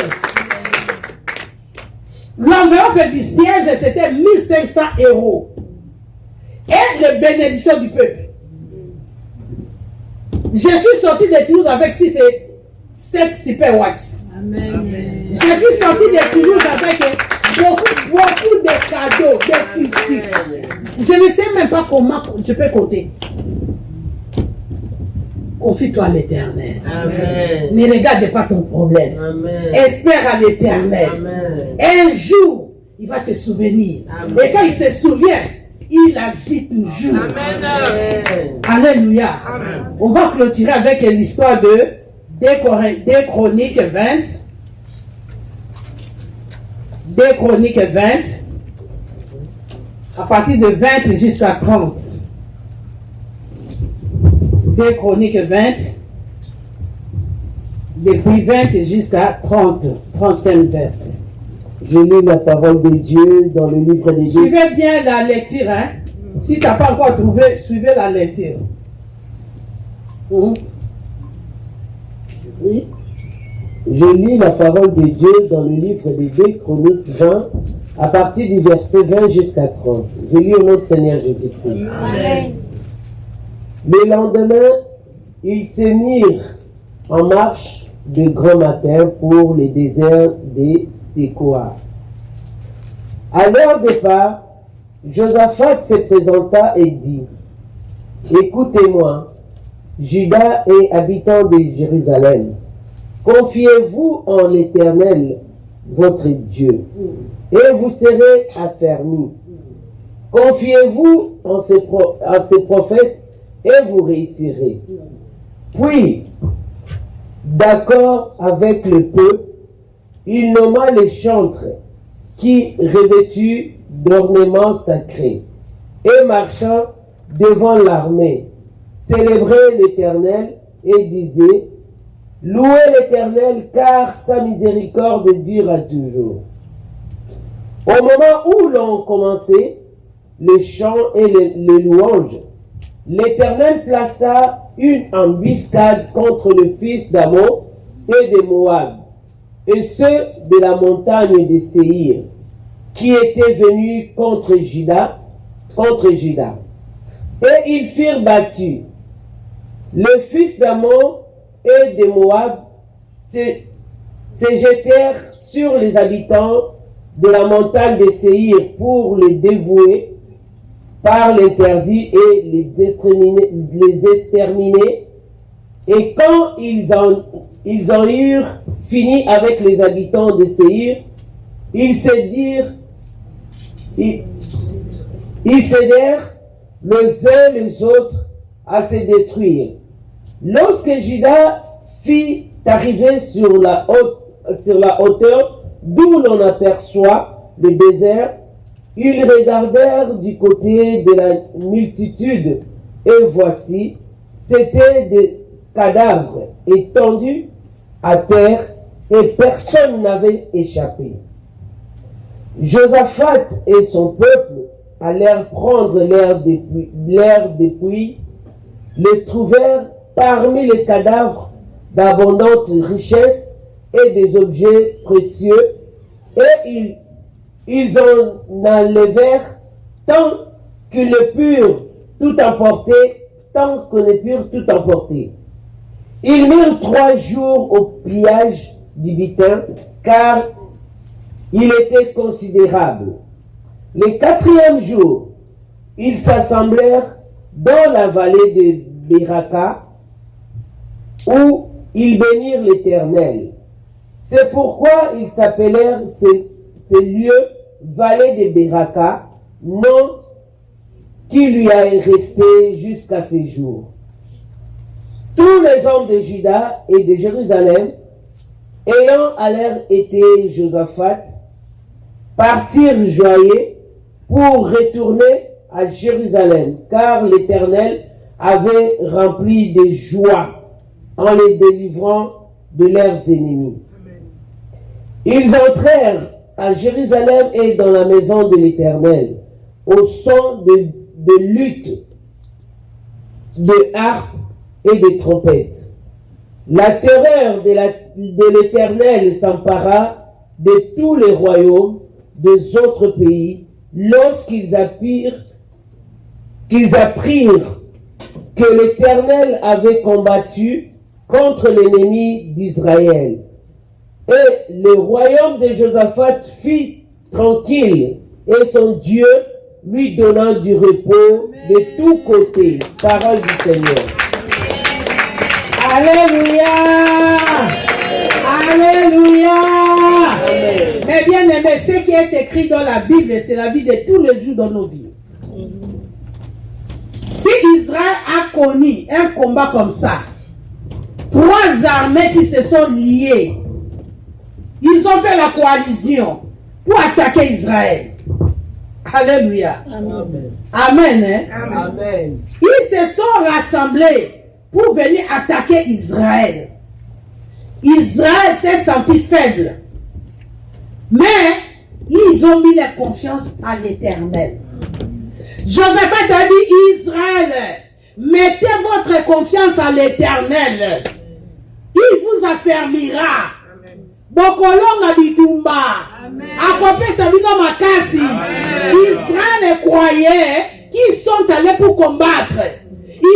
Speaker 5: L'enveloppe du siège, c'était 1500 €. Et les bénédictions du peuple. Je suis sorti de Toulouse avec 7 super watts.
Speaker 3: Amen.
Speaker 5: Je suis sorti de Toulouse avec beaucoup de cadeaux, de tissus. Je ne sais même pas comment je peux compter. Confie-toi à l'Éternel.
Speaker 6: Amen.
Speaker 5: Ne regarde pas ton problème.
Speaker 6: Amen.
Speaker 5: Espère à l'Éternel.
Speaker 6: Amen.
Speaker 5: Un jour, il va se souvenir.
Speaker 6: Amen.
Speaker 5: Et quand il se souvient, il agit toujours.
Speaker 6: Amen.
Speaker 5: Alléluia. On va clôturer avec l'histoire de 2 Chroniques 20. 2 Chroniques 20. À partir de 20 jusqu'à 30. 2 Chroniques 20. Depuis 20 jusqu'à 30. 30e verset.
Speaker 6: Je lis la parole de Dieu dans le livre des Dieux.
Speaker 5: Suivez bien la lecture. Hein? Si tu n'as pas encore trouvé, suivez la lecture. Oui.
Speaker 6: Je lis la parole de Dieu dans le livre des 2 Chroniques 20, à partir du verset 20 jusqu'à 30. Je lis au nom de Seigneur Jésus-Christ.
Speaker 3: Amen.
Speaker 6: Le lendemain, ils se mirent en marche de grand matin pour le désert des Tekoa. À leur départ, Josaphat se présenta et dit, écoutez-moi, Juda et habitants de Jérusalem, confiez-vous en l'Éternel, votre Dieu, et vous serez affermis. Confiez-vous en ses prophètes, et vous réussirez. Puis, d'accord avec le peuple, il nomma les chantres qui, revêtus d'ornements sacrés et marchant devant l'armée, célébraient l'Éternel et disaient, louez l'Éternel car sa miséricorde dure à toujours. Au moment où l'on commençait les chants et les louanges, l'Éternel plaça une embuscade contre le fils d'Ammon et de Moab, et ceux de la montagne de Séhir, qui étaient venus contre Juda. Et ils furent battus. Le fils d'Ammon et de Moab se jetèrent sur les habitants de la montagne de Séhir pour les dévouer par l'interdit et les exterminer. Et quand ils en eurent fini avec les habitants de Séhir, ils cédèrent les uns les autres à se détruire. Lorsque Juda fit arriver sur la hauteur d'où l'on aperçoit le désert, ils regardèrent du côté de la multitude, et voici, c'étaient des cadavres étendus à terre, et personne n'avait échappé. Josaphat et son peuple allèrent prendre l'air depuis, les trouvèrent parmi les cadavres d'abondantes richesses et des objets précieux, et ils en enlevèrent tant qu'ils ne purent tout emporter, Ils mirent 3 jours au pillage du butin, car il était considérable. Le 4e jour, ils s'assemblèrent dans la vallée de Beraka, où ils bénirent l'Éternel. C'est pourquoi ils s'appelèrent ces lieux vallée de Beraka, nom qui lui est resté jusqu'à ces jours. Tous les hommes de Juda et de Jérusalem, ayant à l'air été Josaphat, partirent joyeux pour retourner à Jérusalem, car l'Éternel avait rempli de joie en les délivrant de leurs ennemis. Ils entrèrent à Jérusalem et dans la maison de l'Éternel, au son de lutte, de harpe et de trompettes. La terreur de l'Éternel s'empara de tous les royaumes des autres pays lorsqu'ils apprirent que l'Éternel avait combattu contre l'ennemi d'Israël. Et le royaume de Josaphat fut tranquille, et son Dieu lui donnant du repos de tous côtés. Parole du Seigneur.
Speaker 5: Alléluia. Alléluia.
Speaker 6: Amen.
Speaker 5: Mais bien aimé, ce qui est écrit dans la Bible, c'est la vie de tous les jours dans nos vies. Si Israël a connu un combat comme ça, 3 armées qui se sont liées, ils ont fait la coalition pour attaquer Israël. Alléluia.
Speaker 3: Amen.
Speaker 5: Amen. Hein?
Speaker 6: Amen.
Speaker 5: Ils se sont rassemblés pour venir attaquer Israël. Israël s'est senti faible. Mais ils ont mis leur confiance à l'Éternel. Josaphat a dit, Israël, mettez votre confiance à l'Éternel. Il vous affermira. Bokolonga bitumba. Akopé Sabino Makasi. Israël croyait qu'ils sont allés pour combattre.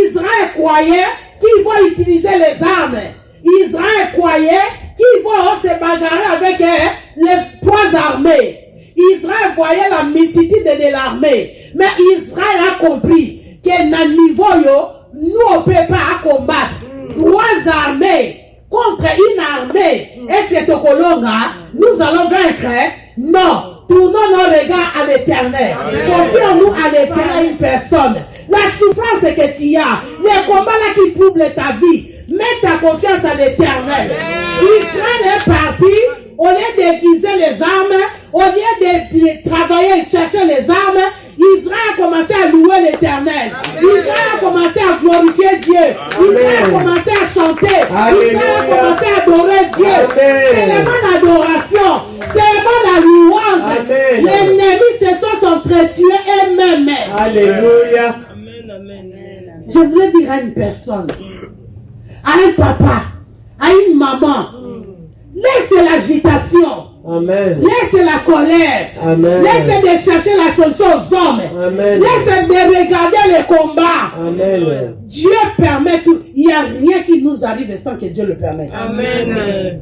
Speaker 5: Israël croyait qu'ils vont utiliser les armes. Israël croyait qu'ils vont se bagarrer avec les 3 armées. Israël voyait la multitude de l'armée. Mais Israël a compris que dans le niveau, nous on ne peut pas combattre 3 armées contre une armée. Et c'est au Kolonga, nous allons vaincre. Non, tournons nos regards à l'Éternel. Confions-nous à l'Éternel, une personne. La souffrance que tu as, les combats là qui troublent ta vie, mets ta confiance à l'Éternel. Israël est parti, au lieu d'aiguiser les armes, au lieu de travailler et chercher les armes, Israël a commencé à louer l'Éternel. Israël a commencé à glorifier Dieu. Israël a commencé à chanter. Israël a commencé à adorer Dieu. C'est le bon d'adoration. C'est le bon la louange. Les ennemis se sont entretués eux-mêmes.
Speaker 6: Alléluia.
Speaker 5: Je voulais dire à une personne, à un papa, à une maman, laisse l'agitation.
Speaker 6: Amen.
Speaker 5: Laisse la colère.
Speaker 6: Amen.
Speaker 5: Laisse de chercher la solution aux hommes.
Speaker 6: Amen.
Speaker 5: Laisse de regarder les combats.
Speaker 6: Amen.
Speaker 5: Dieu permet tout. Il n'y a rien qui nous arrive sans que Dieu le permette.
Speaker 3: Amen.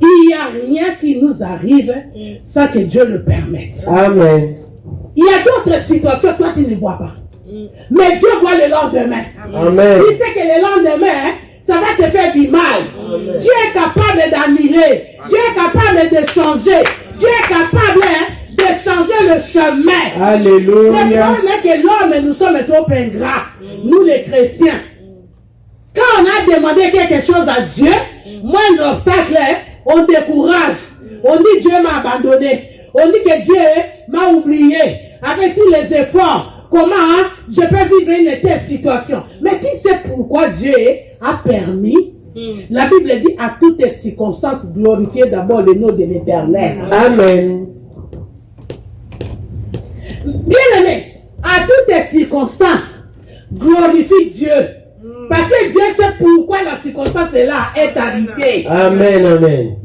Speaker 5: Il n'y a rien qui nous arrive sans que Dieu le permette.
Speaker 6: Amen.
Speaker 5: Il y a d'autres situations, toi tu ne vois pas. Mais Dieu voit le lendemain.
Speaker 6: Amen.
Speaker 5: Il sait que le lendemain, ça va te faire du mal.
Speaker 6: Amen.
Speaker 5: Dieu est capable d'annuler. Dieu est capable de changer. Dieu est capable de changer le chemin.
Speaker 6: Alléluia.
Speaker 5: Le problème est que l'homme, nous sommes trop ingrats. Nous les chrétiens. Quand on a demandé quelque chose à Dieu, moindre obstacle, on décourage. On dit Dieu m'a abandonné. On dit que Dieu m'a oublié. Avec tous les efforts. Comment je peux vivre une telle situation? Mais qui sait pourquoi Dieu a permis? La Bible dit à toutes les circonstances, glorifiez d'abord le nom de l'Éternel.
Speaker 6: Amen.
Speaker 5: Bien aimé, à toutes les circonstances, glorifie Dieu. Parce que Dieu sait pourquoi la circonstance est là, est arrivée.
Speaker 6: Amen. Amen.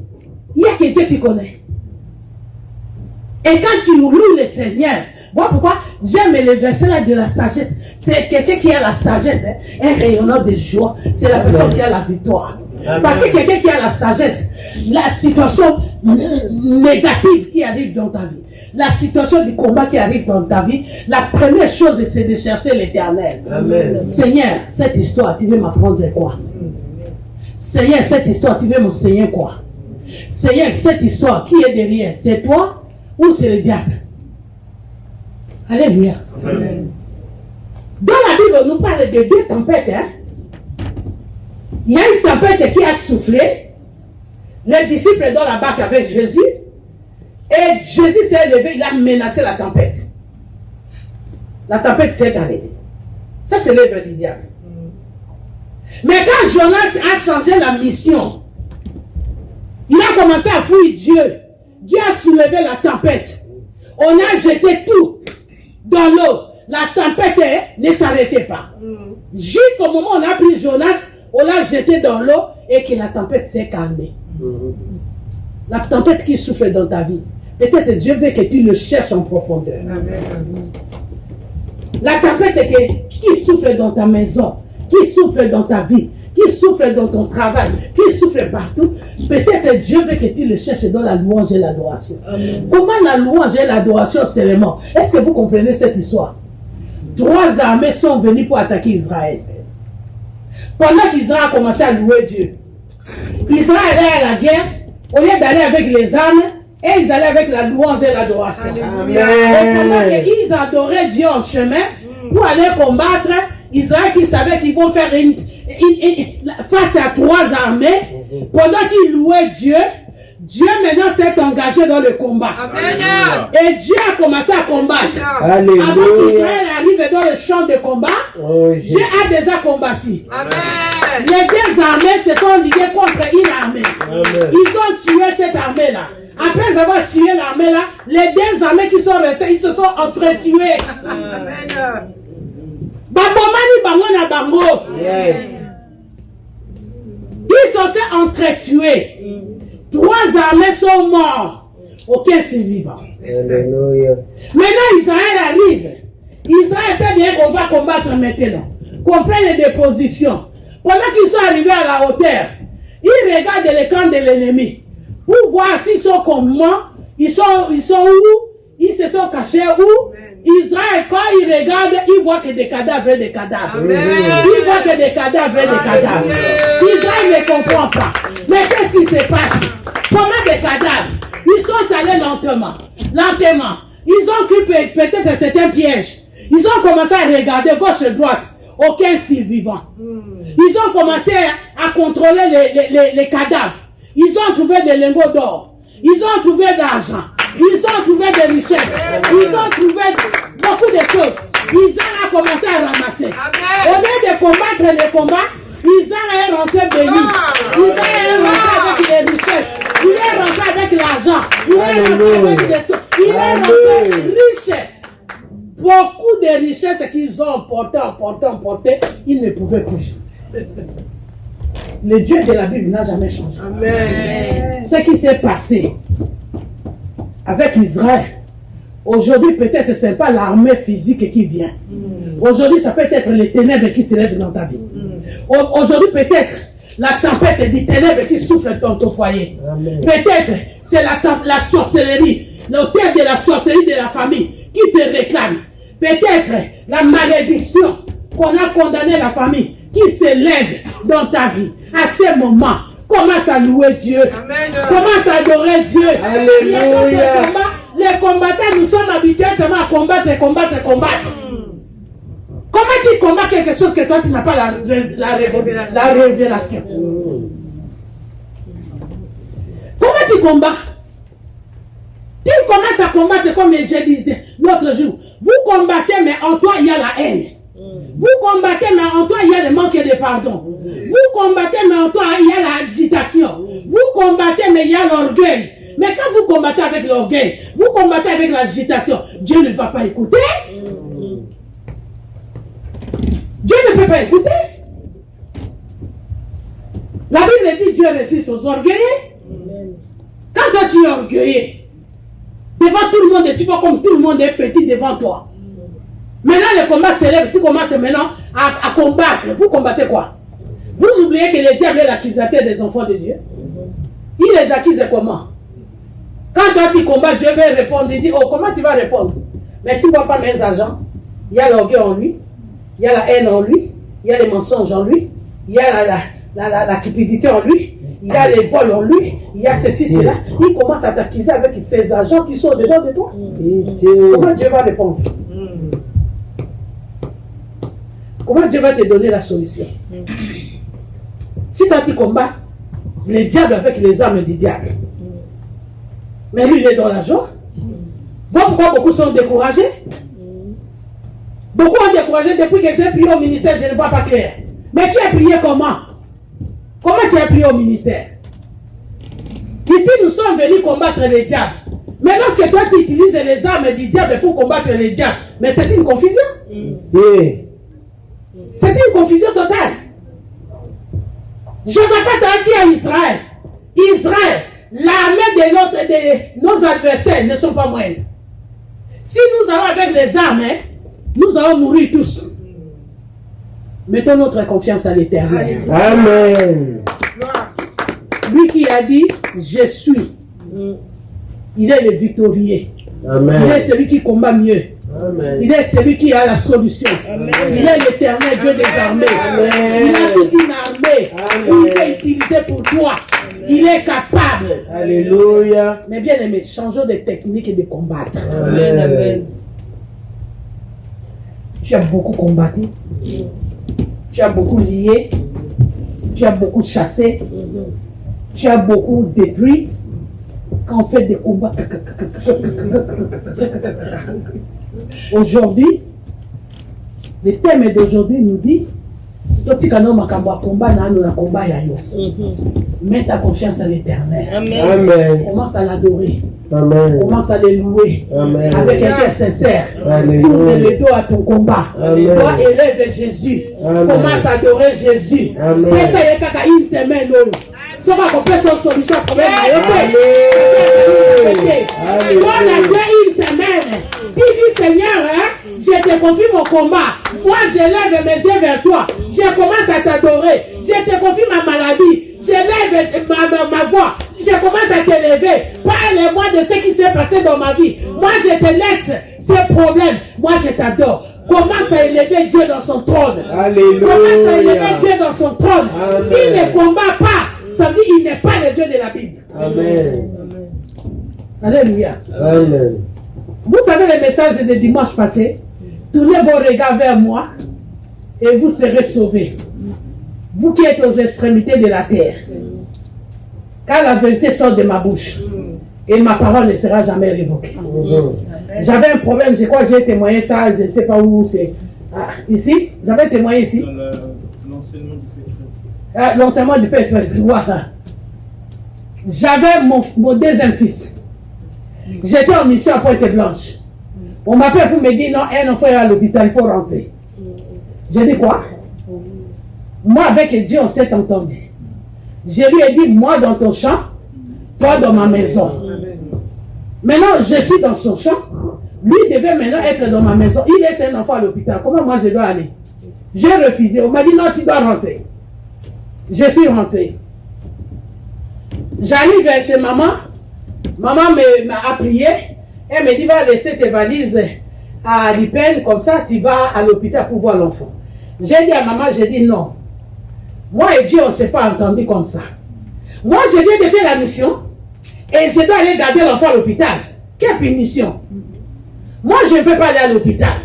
Speaker 5: Il y a que Dieu qui connaît. Et quand tu loues le Seigneur, voilà pourquoi j'aime le verset là de la sagesse. C'est quelqu'un qui a la sagesse, hein, un rayonnant de joie. C'est la personne qui a la victoire. Amen. Parce que quelqu'un qui a la sagesse, la situation négative qui arrive dans ta vie, la situation du combat qui arrive dans ta vie, la première chose c'est de chercher l'Éternel. Amen. Seigneur, cette histoire, tu veux m'apprendre quoi? Seigneur, cette histoire, tu veux m'enseigner quoi? Seigneur, cette histoire, qui est derrière? C'est toi ou c'est le diable? Alléluia. Amen. Dans la Bible, on nous parle de deux tempêtes. Hein? Il y a une tempête qui a soufflé. Les disciples dans la barque avec Jésus. Et Jésus s'est levé, il a menacé la tempête. La tempête s'est arrêtée. Ça, c'est l'œuvre du diable. Mais quand Jonas a changé la mission, il a commencé à fuir Dieu. Dieu a soulevé la tempête. On a jeté tout dans l'eau. La tempête ne s'arrêtait pas. Jusqu'au moment où on a pris Jonas, on l'a jeté dans l'eau et que la tempête s'est calmée. La tempête qui souffle dans ta vie, peut-être Dieu veut que tu le cherches en profondeur. Amen. La tempête qui souffle dans ta maison, qui souffle dans ta vie, qui souffle dans ton travail, qui souffle partout, peut-être Dieu veut que tu le cherches dans la louange et l'adoration. Amen. Comment la louange et l'adoration seulement? Est-ce que vous comprenez cette histoire? 3 armées sont venues pour attaquer Israël. Pendant qu'Israël a commencé à louer Dieu, Israël allait à la guerre, au lieu d'aller avec les armes, et ils allaient avec la louange et l'adoration. Et pendant qu'ils adoraient Dieu en chemin, pour aller combattre, Israël qui savait qu'ils vont faire face à 3 armées, pendant qu'ils louaient Dieu, Dieu maintenant s'est engagé dans le combat. Amen. Et Dieu a commencé à combattre. Alléluia. Avant qu'Israël arrive dans le champ de combat, Dieu a déjà combattu. Amen. Les 2 armées se sont liées contre une armée. Amen. Ils ont tué cette armée-là. Après avoir tué l'armée-là, les 2 armées qui sont restées, ils se sont entretués. Amen. Yes. Ils se sont entretués. 3 armées sont mortes. Aucun survivant. Alléluia. Maintenant, Israël arrive. Israël sait bien qu'on va combattre maintenant. Qu'on prenne les dépositions. Pendant qu'ils sont arrivés à la hauteur, ils regardent les camps de l'ennemi. Pour voir s'ils sont comment, ils sont où, ils se sont cachés où. Israël, quand il regarde, il voit que des cadavres et des cadavres. Amen. Il voit que des cadavres et des cadavres. Israël ne comprend pas. Mais qu'est-ce qui se passe? Comment des cadavres? Ils sont allés lentement. Ils ont cru peut-être que c'était un piège. Ils ont commencé à regarder gauche et droite. Aucun survivant. Ils ont commencé à contrôler les cadavres. Ils ont trouvé des lingots d'or. Ils ont trouvé de l'argent. Ils ont trouvé des richesses. Ils ont trouvé beaucoup de choses. Israël a commencé à ramasser. Au lieu de combattre les combats, Israël est rentré béni. Israël est rentré avec les richesses. Il est rentré avec l'argent. Il est rentré avec les choses. Il est rentré riche. Beaucoup de richesses qu'ils ont emporté, ils ne pouvaient plus. Le Dieu de la Bible n'a jamais changé. Amen. Ce qui s'est passé avec Israël, aujourd'hui peut-être ce n'est pas l'armée physique qui vient. Aujourd'hui ça peut être les ténèbres qui se lèvent dans ta vie. Aujourd'hui peut-être la tempête des ténèbres qui souffle dans ton foyer. Peut-être c'est la sorcellerie, l'auteur de la sorcellerie de la famille qui te réclame. Peut-être la malédiction qu'on a condamné la famille qui s'élève dans ta vie. À ce moment, commence à louer Dieu. Amen. Commence à adorer Dieu. Alléluia. Les combattants, nous sommes habitués seulement à combattre. Comment tu combats quelque chose que toi tu n'as pas la révélation? Comment tu combats? Tu commences à combattre comme je disais l'autre jour. Vous combattez, mais en toi il y a la haine. Vous combattez, mais en toi il y a le manque de pardon. Vous combattez, mais en toi il y a l'agitation. Vous combattez, mais il y a l'orgueil. Mais quand vous combattez avec l'orgueil, vous combattez avec l'agitation, Dieu ne va pas écouter. Dieu ne peut pas écouter. La Bible dit Dieu résiste aux orgueilleux. Quand toi tu es orgueilleux, devant tout le monde, tu vois comme tout le monde est petit devant toi. Maintenant, le combat s'élève, tu commences maintenant à combattre. Vous combattez quoi? Vous oubliez que le diable est l'accusateur des enfants de Dieu. Il les accuse comment? Quand toi tu combats, Dieu va répondre. Il dit, oh, comment tu vas répondre? Mais tu ne vois pas mes agents. Il y a l'orgueil en lui. Il y a la haine en lui. Il y a les mensonges en lui. Il y a la cupidité en lui. Il y a les vols en lui. Il y a ceci, cela. Il commence à t'accuser avec ses agents qui sont dedans de toi. Comment Dieu va répondre? Comment Dieu va te donner la solution? Si toi tu combats le diable avec les armes du diable, mais lui il est dans la joie. Voilà pourquoi beaucoup sont découragés. Beaucoup ont découragé depuis que j'ai prié au ministère, je ne vois pas clair. Mais tu as prié comment? Comment tu as prié au ministère? Ici nous sommes venus combattre le diable. Mais lorsque toi tu utilises les armes du diable pour combattre le diable, mais c'est une confusion. C'est une confusion totale. Josaphat a dit à Israël, Israël, l'armée de nos adversaires ne sont pas moindres. Si nous allons avec les armes, nous allons mourir tous. Mettons notre confiance à l'Éternel.
Speaker 6: Amen.
Speaker 5: Lui qui a dit, je suis. Il est le victorieux.
Speaker 6: Amen.
Speaker 5: Il est celui qui combat mieux.
Speaker 6: Amen.
Speaker 5: Il est celui qui a la solution.
Speaker 3: Amen.
Speaker 5: Il est l'Éternel Dieu des armées.
Speaker 6: Amen.
Speaker 5: Il a toute une armée.
Speaker 6: Amen.
Speaker 5: Il est utilisé pour toi. Il est capable.
Speaker 6: Alléluia.
Speaker 5: Mais bien aimé, changeons de technique et de combattre.
Speaker 3: Amen. Amen.
Speaker 5: Tu as beaucoup combattu. Tu as beaucoup lié. Tu as beaucoup chassé. Tu as beaucoup détruit. Quand on fait des combats. Aujourd'hui, le thème d'aujourd'hui nous dit mets ta confiance à l'Éternel.
Speaker 6: Amen.
Speaker 5: Commence à l'adorer.
Speaker 6: Amen.
Speaker 5: Commence à le louer.
Speaker 6: Amen.
Speaker 5: Avec un cœur sincère.
Speaker 6: Alléluia.
Speaker 5: Tourne le dos à ton combat.
Speaker 6: Amen.
Speaker 5: Toi, élève Jésus.
Speaker 6: Amen.
Speaker 5: Commence à adorer Jésus.
Speaker 6: Amen.
Speaker 5: Mais ça y est, kaka une semaine. Ça va qu'on peut son solution au problème. Toi, la Dieu, une semaine. Il dit, Seigneur, je te confie mon combat. Moi, je lève mes yeux vers toi. Je commence à t'adorer. Je te confie ma maladie. Je lève ma voix. Je commence à t'élever. Parle-moi de ce qui s'est passé dans ma vie. Moi, je te laisse ces problèmes. Moi, je t'adore. Commence à élever Dieu dans son trône.
Speaker 6: Alléluia.
Speaker 5: Commence à élever Dieu dans son trône.
Speaker 6: Amen.
Speaker 5: S'il ne combat pas, ça veut dire qu'il n'est pas le Dieu de la Bible.
Speaker 6: Amen.
Speaker 5: Alléluia.
Speaker 6: Amen.
Speaker 5: Vous savez le message de dimanche passé? Tournez vos regards vers moi et vous serez sauvés. Vous qui êtes aux extrémités de la terre. Car la vérité sort de ma bouche. Et ma parole ne sera jamais révoquée. J'avais un problème, je crois que j'ai témoigné ça, je ne sais pas où c'est. Ah, ici? J'avais témoigné ici?
Speaker 8: Dans l'enseignement du P13.
Speaker 5: L'enseignement du P13, voilà. J'avais mon deuxième fils. J'étais en mission à Pointe-Blanche. On m'appelle pour me dire non, un enfant est à l'hôpital, il faut rentrer. J'ai dit quoi? Moi avec Dieu on s'est entendu. Je lui ai dit, moi dans ton champ, toi dans ma maison. Maintenant je suis dans son champ. Lui devait maintenant être dans ma maison. Il laisse un enfant à l'hôpital. Comment moi je dois aller? J'ai refusé. On m'a dit non, tu dois rentrer. Je suis rentré. J'arrive chez maman. Maman m'a prié. Elle me dit, va laisser tes valises à l'IPN, comme ça tu vas à l'hôpital pour voir l'enfant. J'ai dit à maman, j'ai dit non. Moi et Dieu, on ne s'est pas entendu comme ça. Moi, je viens de faire la mission et je dois aller garder l'enfant à l'hôpital. Quelle punition? Moi, je ne peux pas aller à l'hôpital.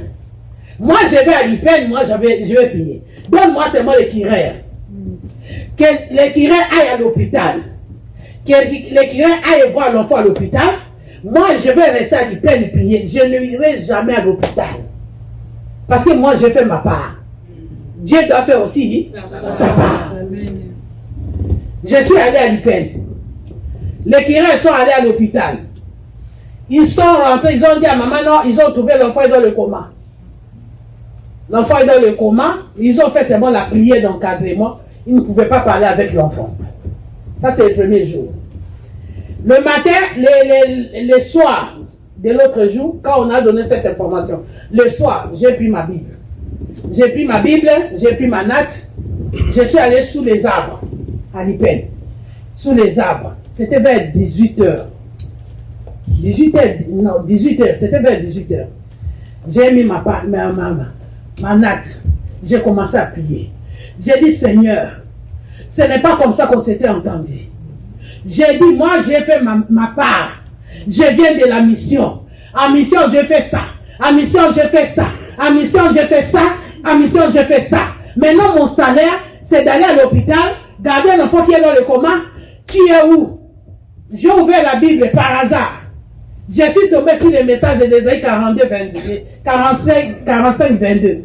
Speaker 5: Moi, je vais à l'IPN, moi, je vais payer. Donne-moi seulement le Kyraire. Que le Kyraire aille à l'hôpital. Que le Kyraire aille voir l'enfant à l'hôpital. Moi, je vais rester à l'IPN prier. Je ne irai jamais à l'hôpital. Parce que moi, je fais ma part. Dieu doit faire aussi sa part. Je suis allé à l'IPN. Les Kyraires sont allés à l'hôpital. Ils sont rentrés, ils ont dit à maman, non, ils ont trouvé l'enfant dans le coma. L'enfant est dans le coma. Ils ont fait seulement la prière d'encadrement. Ils ne pouvaient pas parler avec l'enfant. Ça, c'est le premier jour. Le matin, le soir, de l'autre jour, quand on a donné cette information, le soir, j'ai pris ma Bible. J'ai pris ma Bible, j'ai pris ma natte, je suis allé sous les arbres, à Lipen. Sous les arbres. C'était vers 18h. 18h, c'était vers 18h. J'ai mis ma natte. J'ai commencé à prier. J'ai dit, Seigneur, ce n'est pas comme ça qu'on s'était entendu. J'ai dit, moi, j'ai fait ma part. Je viens de la mission. En mission, je fais ça. En mission, je fais ça. En mission, je fais ça. En mission, je fais ça. Maintenant, mon salaire, c'est d'aller à l'hôpital, garder l'enfant qui est dans le coma. Tu es où? J'ai ouvert la Bible par hasard. Je suis tombé sur les messages d'Ésaïe 45, 22.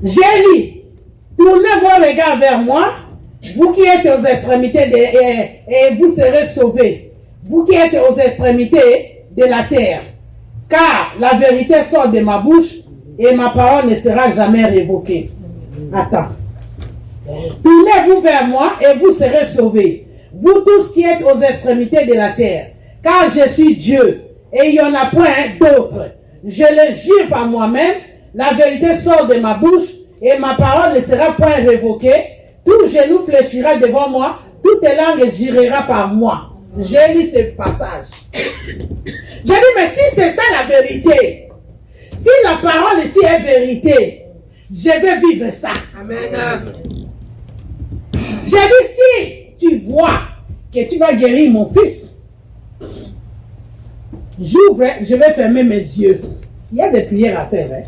Speaker 5: J'ai lu. Tournez vos regards vers moi, vous qui êtes aux extrémités et vous serez sauvés. Vous qui êtes aux extrémités de la terre. Car la vérité sort de ma bouche et ma parole ne sera jamais révoquée. Attends. Tournez-vous vers moi et vous serez sauvés. Vous tous qui êtes aux extrémités de la terre. Car je suis Dieu et il n'y en a point d'autre. Je le jure par moi-même, la vérité sort de ma bouche et ma parole ne sera point révoquée. Tout genou fléchira devant moi, toute langue girera par moi. J'ai lu ce passage. J'ai dit, mais si c'est ça la vérité, si la parole ici est vérité, je vais vivre ça. Amen. J'ai dit, si tu vois que tu vas guérir mon fils, j'ouvre, je vais fermer mes yeux. Il y a des prières à faire. Hein?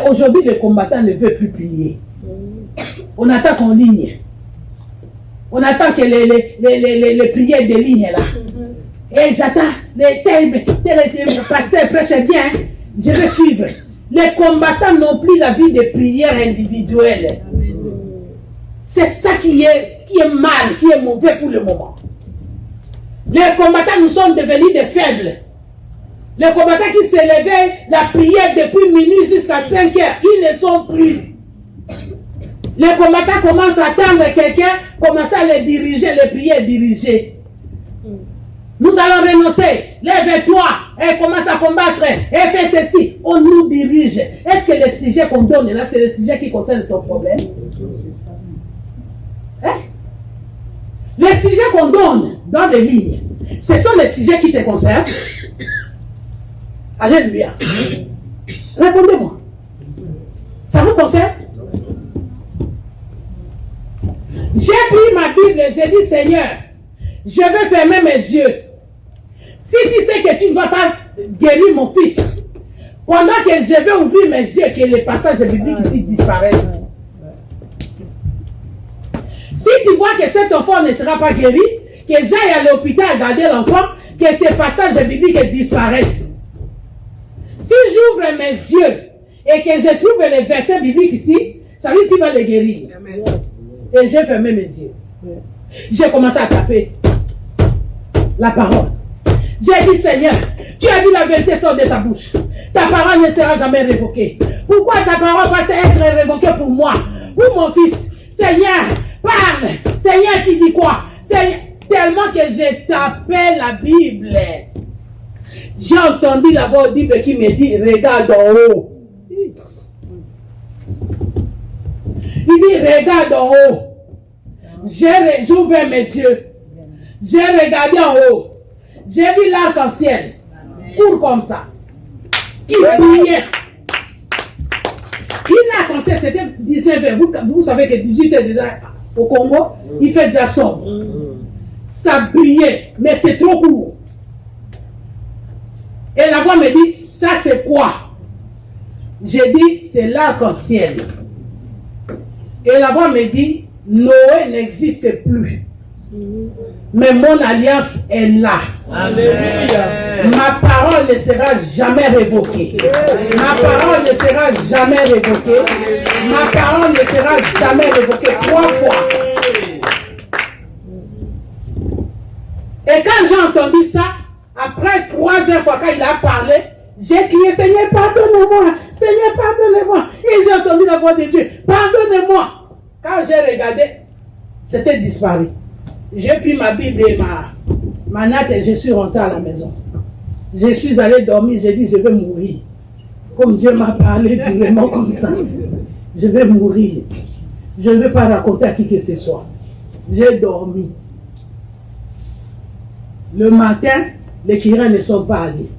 Speaker 5: Aujourd'hui, le combattant ne veut plus prier. On attend qu'on ligne. On attend que les prières de ligne là. Et j'attends, le pasteur prêche bien, je vais suivre. Les combattants n'ont plus la vie de prière individuelle. C'est ça qui est mal, qui est mauvais pour le moment. Les combattants, nous sommes devenus des faibles. Les combattants qui s'élevaient la prière depuis minuit jusqu'à 5 heures, ils ne sont plus. Les combattants commencent à attendre quelqu'un, commencent à les diriger, les prières dirigées. Nous allons renoncer. Lève-toi et commence à combattre et fais ceci. On nous dirige. Est-ce que les sujets qu'on donne là, c'est les sujets qui concernent ton problème? Hein? Les sujets qu'on donne dans les lignes, ce sont les sujets qui te concernent. Alléluia. Répondez-moi. Ça vous concerne? J'ai pris ma Bible et j'ai dit, Seigneur, je vais fermer mes yeux. Si tu sais que tu ne vas pas guérir mon fils, pendant que je vais ouvrir mes yeux et que les passages bibliques ici disparaissent. Si tu vois que cet enfant ne sera pas guéri, que j'aille à l'hôpital garder l'enfant, que ces passages bibliques disparaissent. Si j'ouvre mes yeux et que je trouve les versets bibliques ici, ça veut dire que tu vas les guérir. Amen. Et j'ai fermé mes yeux. J'ai commencé à taper la parole. J'ai dit, Seigneur, tu as dit la vérité sort de ta bouche. Ta parole ne sera jamais révoquée. Pourquoi ta parole va être révoquée pour moi, pour mon fils? Seigneur, parle. Seigneur, tu dis quoi? Seigneur, tellement que j'ai tapé la Bible. J'ai entendu la voix d'Ibe qui me dit, regarde en haut. Il dit, regarde en haut. J'ai ouvert mes yeux. J'ai regardé en haut. J'ai vu l'arc-en-ciel. Court comme ça. Il brillait. L'arc-en-ciel, c'était 19h. Vous savez que 18h déjà au Congo, il fait déjà sombre. Ça brillait, mais c'est trop court. Et la voix me dit, ça c'est quoi? J'ai dit, c'est l'arc-en-ciel. Et la voix me dit, Noé n'existe plus. Mais mon alliance est là. Alléluia. Ma parole ne sera jamais révoquée. Ma parole ne sera jamais révoquée. Ma parole ne sera jamais révoquée 3 fois. Et quand j'ai entendu ça, après 3e fois quand il a parlé, j'ai crié, Seigneur, pardonnez-moi. Seigneur, pardonnez-moi. Et j'ai entendu la voix de Dieu. Pardonnez-moi. Quand j'ai regardé, c'était disparu. J'ai pris ma Bible et Manate, je suis rentré à la maison. Je suis allé dormir, j'ai dit je vais mourir. Comme Dieu m'a parlé directement comme ça. Je vais mourir. Je ne vais pas raconter à qui que ce soit. J'ai dormi. Le matin, les Kirins ne sont pas allés.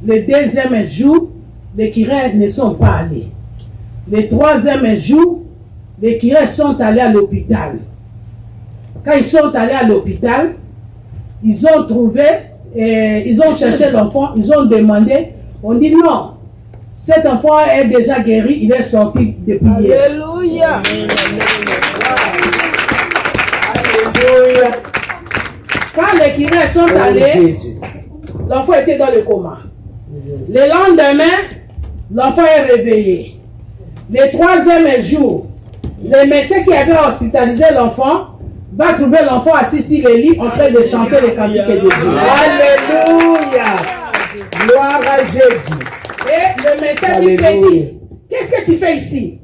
Speaker 5: Le deuxième jour, les Kirins ne sont pas allés. Le troisième jour, les Kirins sont allés à l'hôpital. Quand ils sont allés à l'hôpital, ils ont trouvé, ils ont cherché l'enfant, ils ont demandé, on dit non, cet enfant est déjà guéri, il est sorti depuis hier.
Speaker 3: Alléluia.
Speaker 5: Alléluia. Quand les Kirins sont allés, l'enfant était dans le coma. Le lendemain, l'enfant est réveillé. Le troisième jour, le médecin qui avait hospitalisé l'enfant va trouver l'enfant assis sur le lit en train de chanter les cantiques de Dieu.
Speaker 6: Alléluia. Gloire à Jésus.
Speaker 5: Et le médecin lui dit, qu'est-ce que tu fais ici?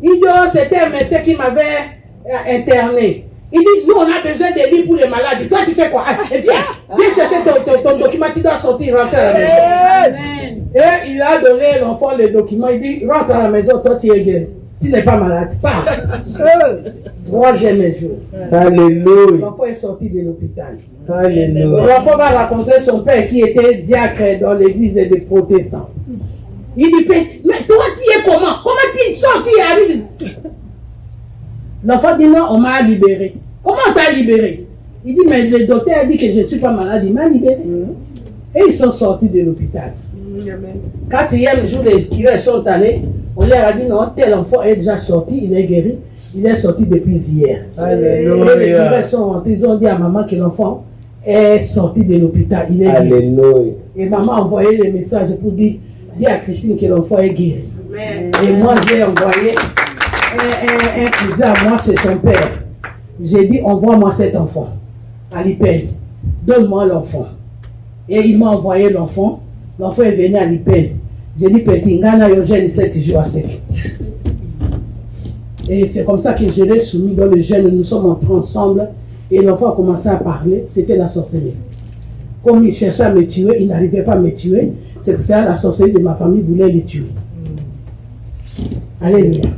Speaker 5: Il dit, oh, c'était un médecin qui m'avait interné. Il dit, nous on a besoin de lits pour les malades. Toi tu fais quoi? Viens chercher ton document, tu dois sortir, rentrer à la maison. Et il a donné l'enfant le document, il dit, rentre à la maison, toi tu es guéri. Tu n'es pas malade. Pas. Troisième jour.
Speaker 6: Alléluia.
Speaker 5: L'enfant est sorti de l'hôpital.
Speaker 6: Alléluia.
Speaker 5: L'enfant va rencontrer son père qui était diacre dans l'église des protestants. Il dit, mais toi tu es comment? Comment tu es sorti et arrives? L'enfant dit non, on m'a libéré. Comment on t'a libéré? Il dit, mais le docteur a dit que je ne suis pas malade, il m'a libéré. Et ils sont sortis de l'hôpital. Quatrième jour, les curés sont allés. On leur a dit non, tel enfant est déjà sorti, il est guéri. Il est sorti depuis hier.
Speaker 6: Alléluia.
Speaker 5: Et les curés sont rentrés, ils ont dit à maman que l'enfant est sorti de l'hôpital, il est guéri.
Speaker 6: Alléluia.
Speaker 5: Et maman a envoyé le message pour dire à Christine que l'enfant est guéri.
Speaker 7: Amen.
Speaker 5: Et moi, j'ai envoyé un cousin à moi, c'est son père. J'ai dit, envoie-moi cet enfant à l'IPEN. Donne-moi l'enfant. Et il m'a envoyé l'enfant. L'enfant est venu à l'IPEN. J'ai dit, petit, Ngana Yogène 7 jours à sec. Et c'est comme ça que je l'ai soumis dans le jeûne. Nous sommes entrés ensemble. Et l'enfant a commencé à parler. C'était la sorcellerie. Comme il cherchait à me tuer, il n'arrivait pas à me tuer. C'est pour ça que la sorcellerie de ma famille voulait le tuer. Alléluia.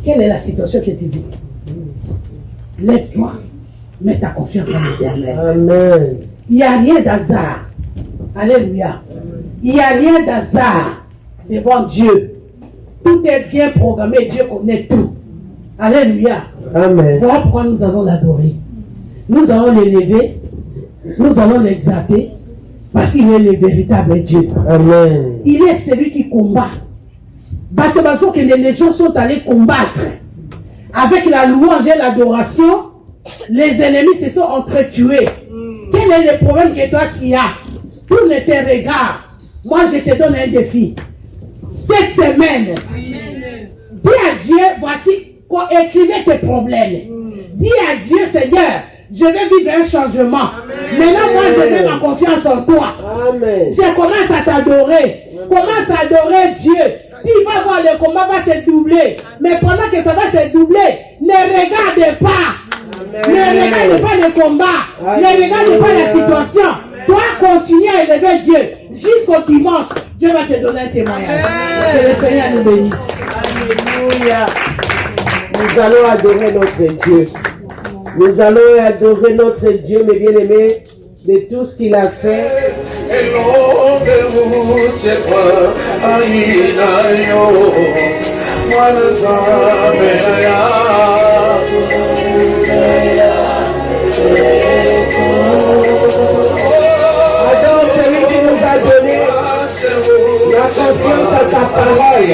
Speaker 5: Quelle est la situation que tu vis? Lève-toi. Mets ta confiance en l'Éternel.
Speaker 6: Amen.
Speaker 5: Il n'y a rien d'hasard. Alléluia. Il n'y a rien d'hasard devant Dieu. Tout est bien programmé. Dieu connaît tout. Alléluia.
Speaker 6: Amen.
Speaker 5: Voilà pourquoi nous allons l'adorer. Nous allons l'élever. Nous allons l'exalter. Parce qu'il est le véritable Dieu.
Speaker 6: Amen.
Speaker 5: Il est celui qui combat. Bateau que les légions sont allés combattre. Avec la louange et l'adoration, les ennemis se sont entretués. Quel est le problème que toi tu as? Tourne tes regards. Moi je te donne un défi. Cette semaine, dis à Dieu, voici, écrivez tes problèmes. Dis à Dieu, Seigneur, je vais vivre un changement. Maintenant, moi, je mets ma confiance en toi.
Speaker 6: Amen.
Speaker 5: Je commence à t'adorer. Commence à adorer Dieu. Tu vas voir, le combat va se doubler. Mais pendant que ça va se doubler, ne regarde pas. Ne regarde pas le combat. Ne regarde pas la situation. Toi, continue à élever Dieu. Jusqu'au dimanche, Dieu va te donner un témoignage. Que le Seigneur nous bénisse.
Speaker 6: Alléluia. Nous allons adorer notre Dieu. Nous allons adorer notre Dieu, mes bien-aimés, de tout ce qu'il a fait. Adore celui qui nous a donné la confiance à sa parole.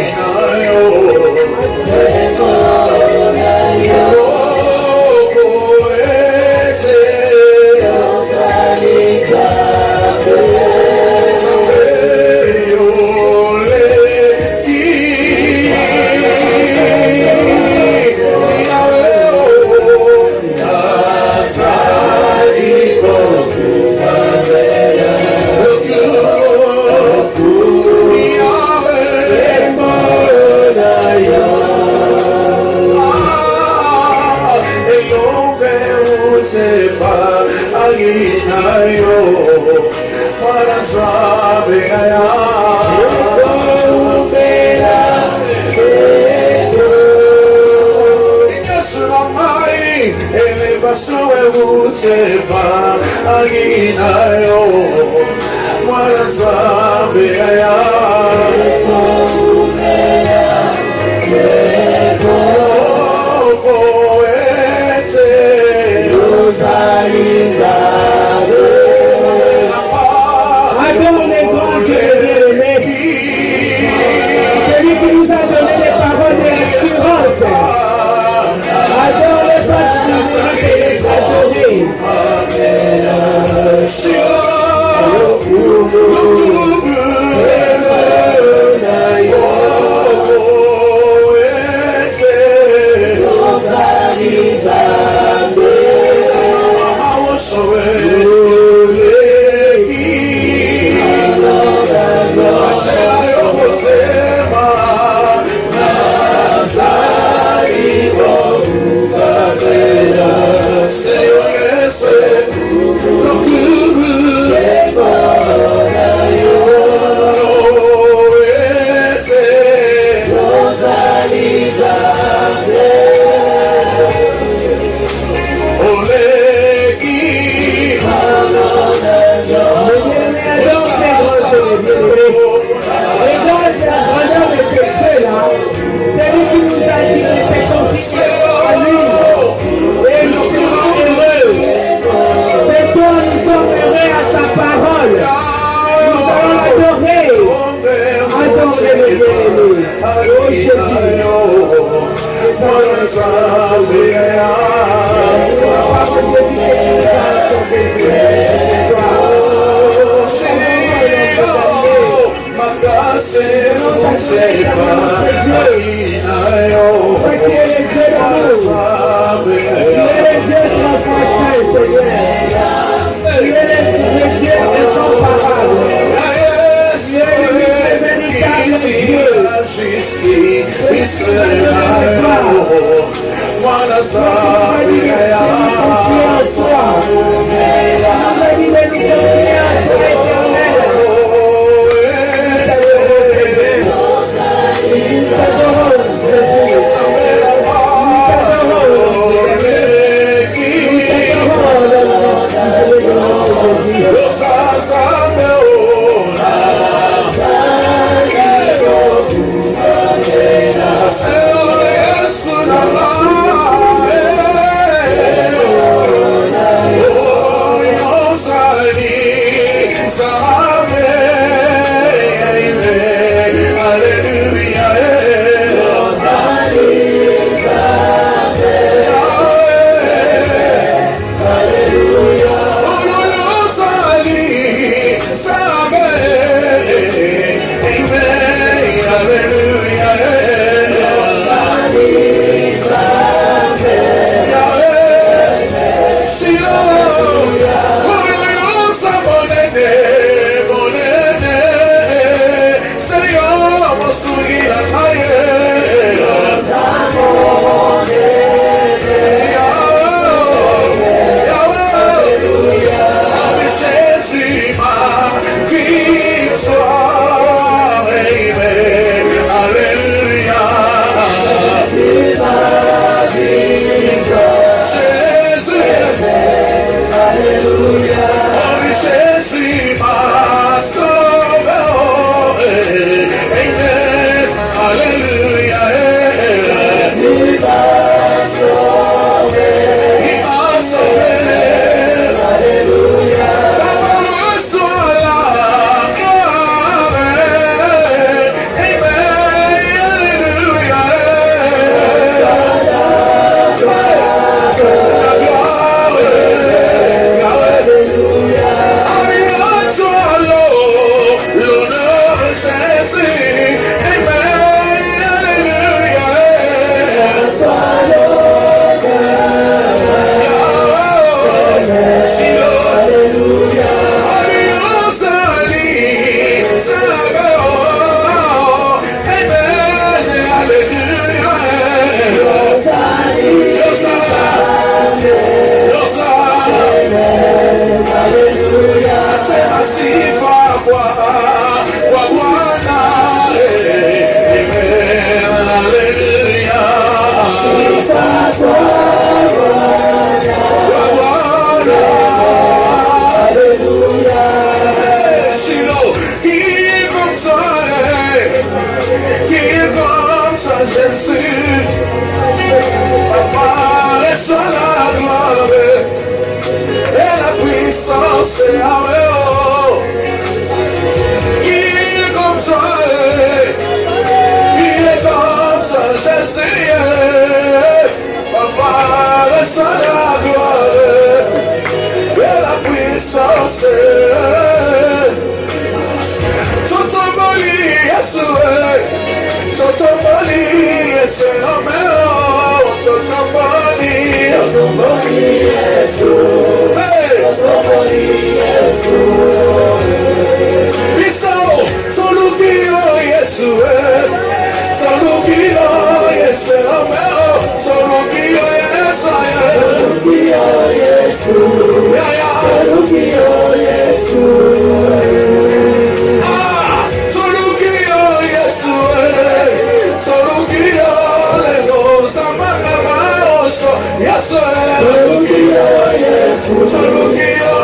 Speaker 2: aginayo wanasabe aya Sunamai elevasue utepa aginayo wanasabe aya
Speaker 1: Adore les grands Dieu bien-aimés. Celui qui nous a donné les paroles de l'assurance. Adore les passions et les adorer.
Speaker 2: c'est Améo. Qui est comme ça? Qui est comme ça? Jésus, Papa, reçois la gloire et la puissance. Totomoli, Yeshua. Totomoli, c'est Améo. Totomoli, Yeshua. Bisao, Tolukio, Yeshua. Tolukio, Yeshua. Tolukio, Yeshua. Tolukio, Yeshua. Ah, Tolukio, Yeshua. Tolukio, Lego, Zamagama, Osho, Yeshua. Tolukio, Yeshua. Tolukio,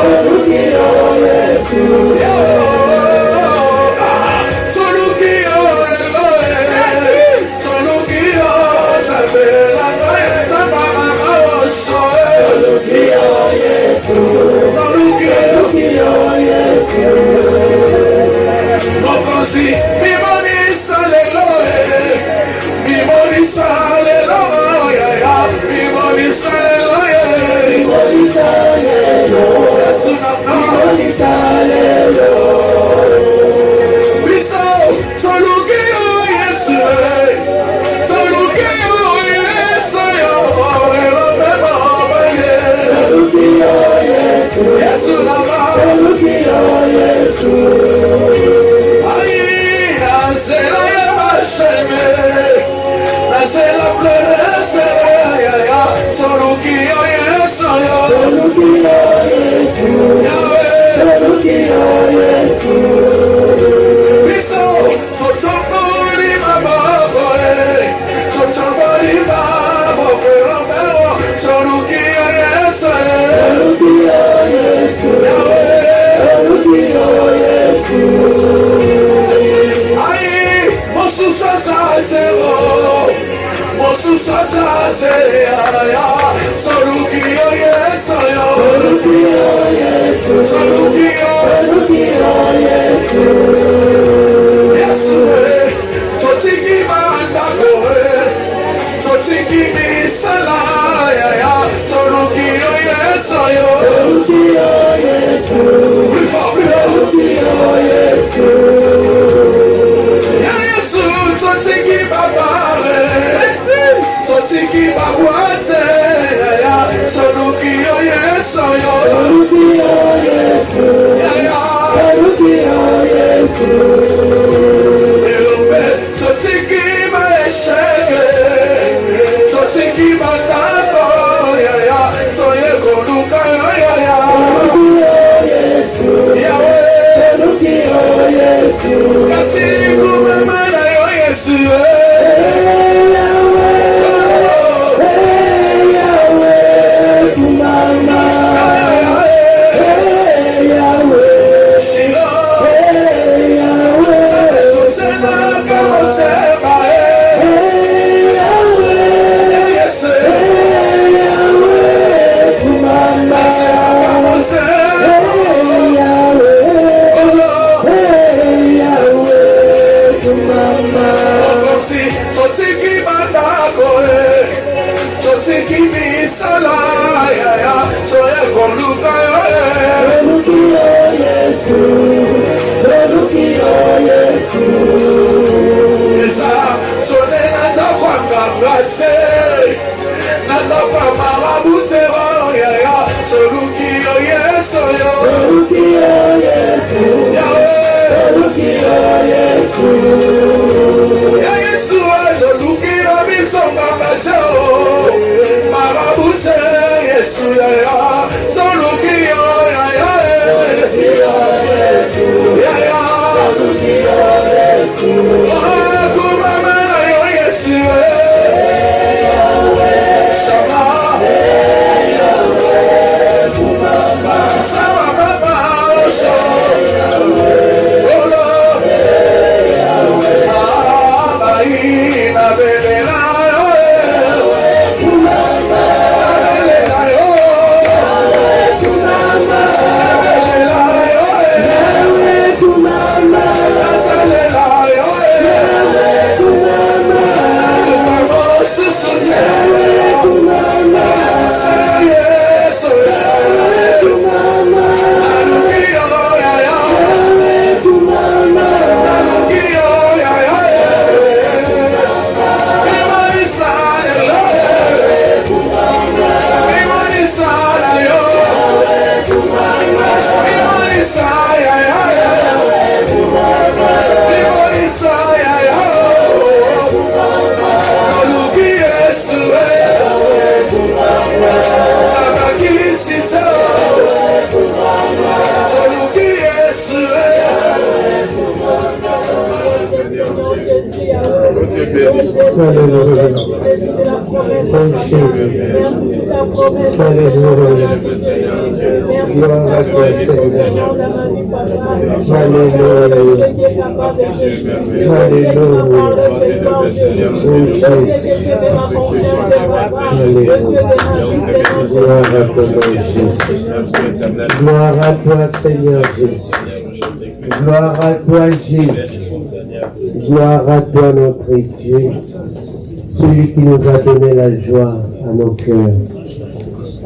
Speaker 6: Gloire à toi, Seigneur Jésus. Gloire à toi, Jésus. Gloire à toi, notre Dieu. Celui qui nous a donné la joie à nos cœurs.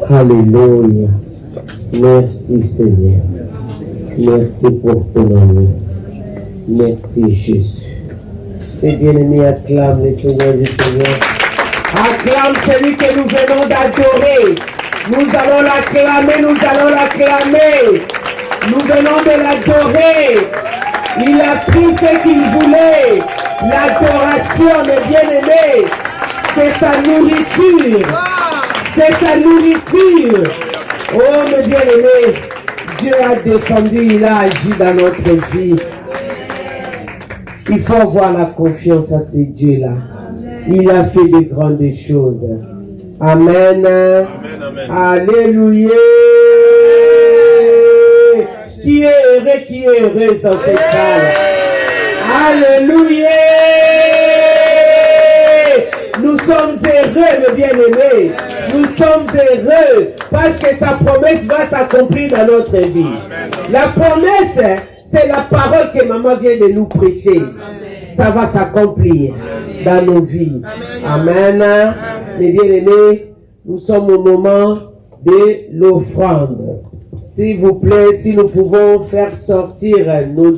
Speaker 6: Alléluia. Merci, Seigneur. Merci pour ton amour. Merci, Jésus. Et bien-aimés, acclame le Seigneur du Seigneur.
Speaker 1: Acclame celui que nous venons d'adorer. Nous allons l'acclamer, nous allons l'acclamer. Nous venons de l'adorer. Il a pris ce qu'il voulait. L'adoration, mes bien-aimés, c'est sa nourriture. C'est sa nourriture. Oh, mes bien-aimés, Dieu a descendu, il a agi dans notre vie. Il faut avoir la confiance à ce Dieu-là. Il a fait de grandes choses. Amen.
Speaker 4: Amen, amen.
Speaker 1: Alléluia. Qui est heureux, qui est heureuse dans cette salle. Alléluia. Nous sommes heureux, mes bien-aimés. Nous sommes heureux parce que sa promesse va s'accomplir dans notre vie. La promesse, c'est la parole que maman vient de nous prêcher. Ça va s'accomplir dans nos vies. Amen. Mes bien-aimés, nous sommes au moment de l'offrande. S'il vous plaît, si nous pouvons faire sortir nos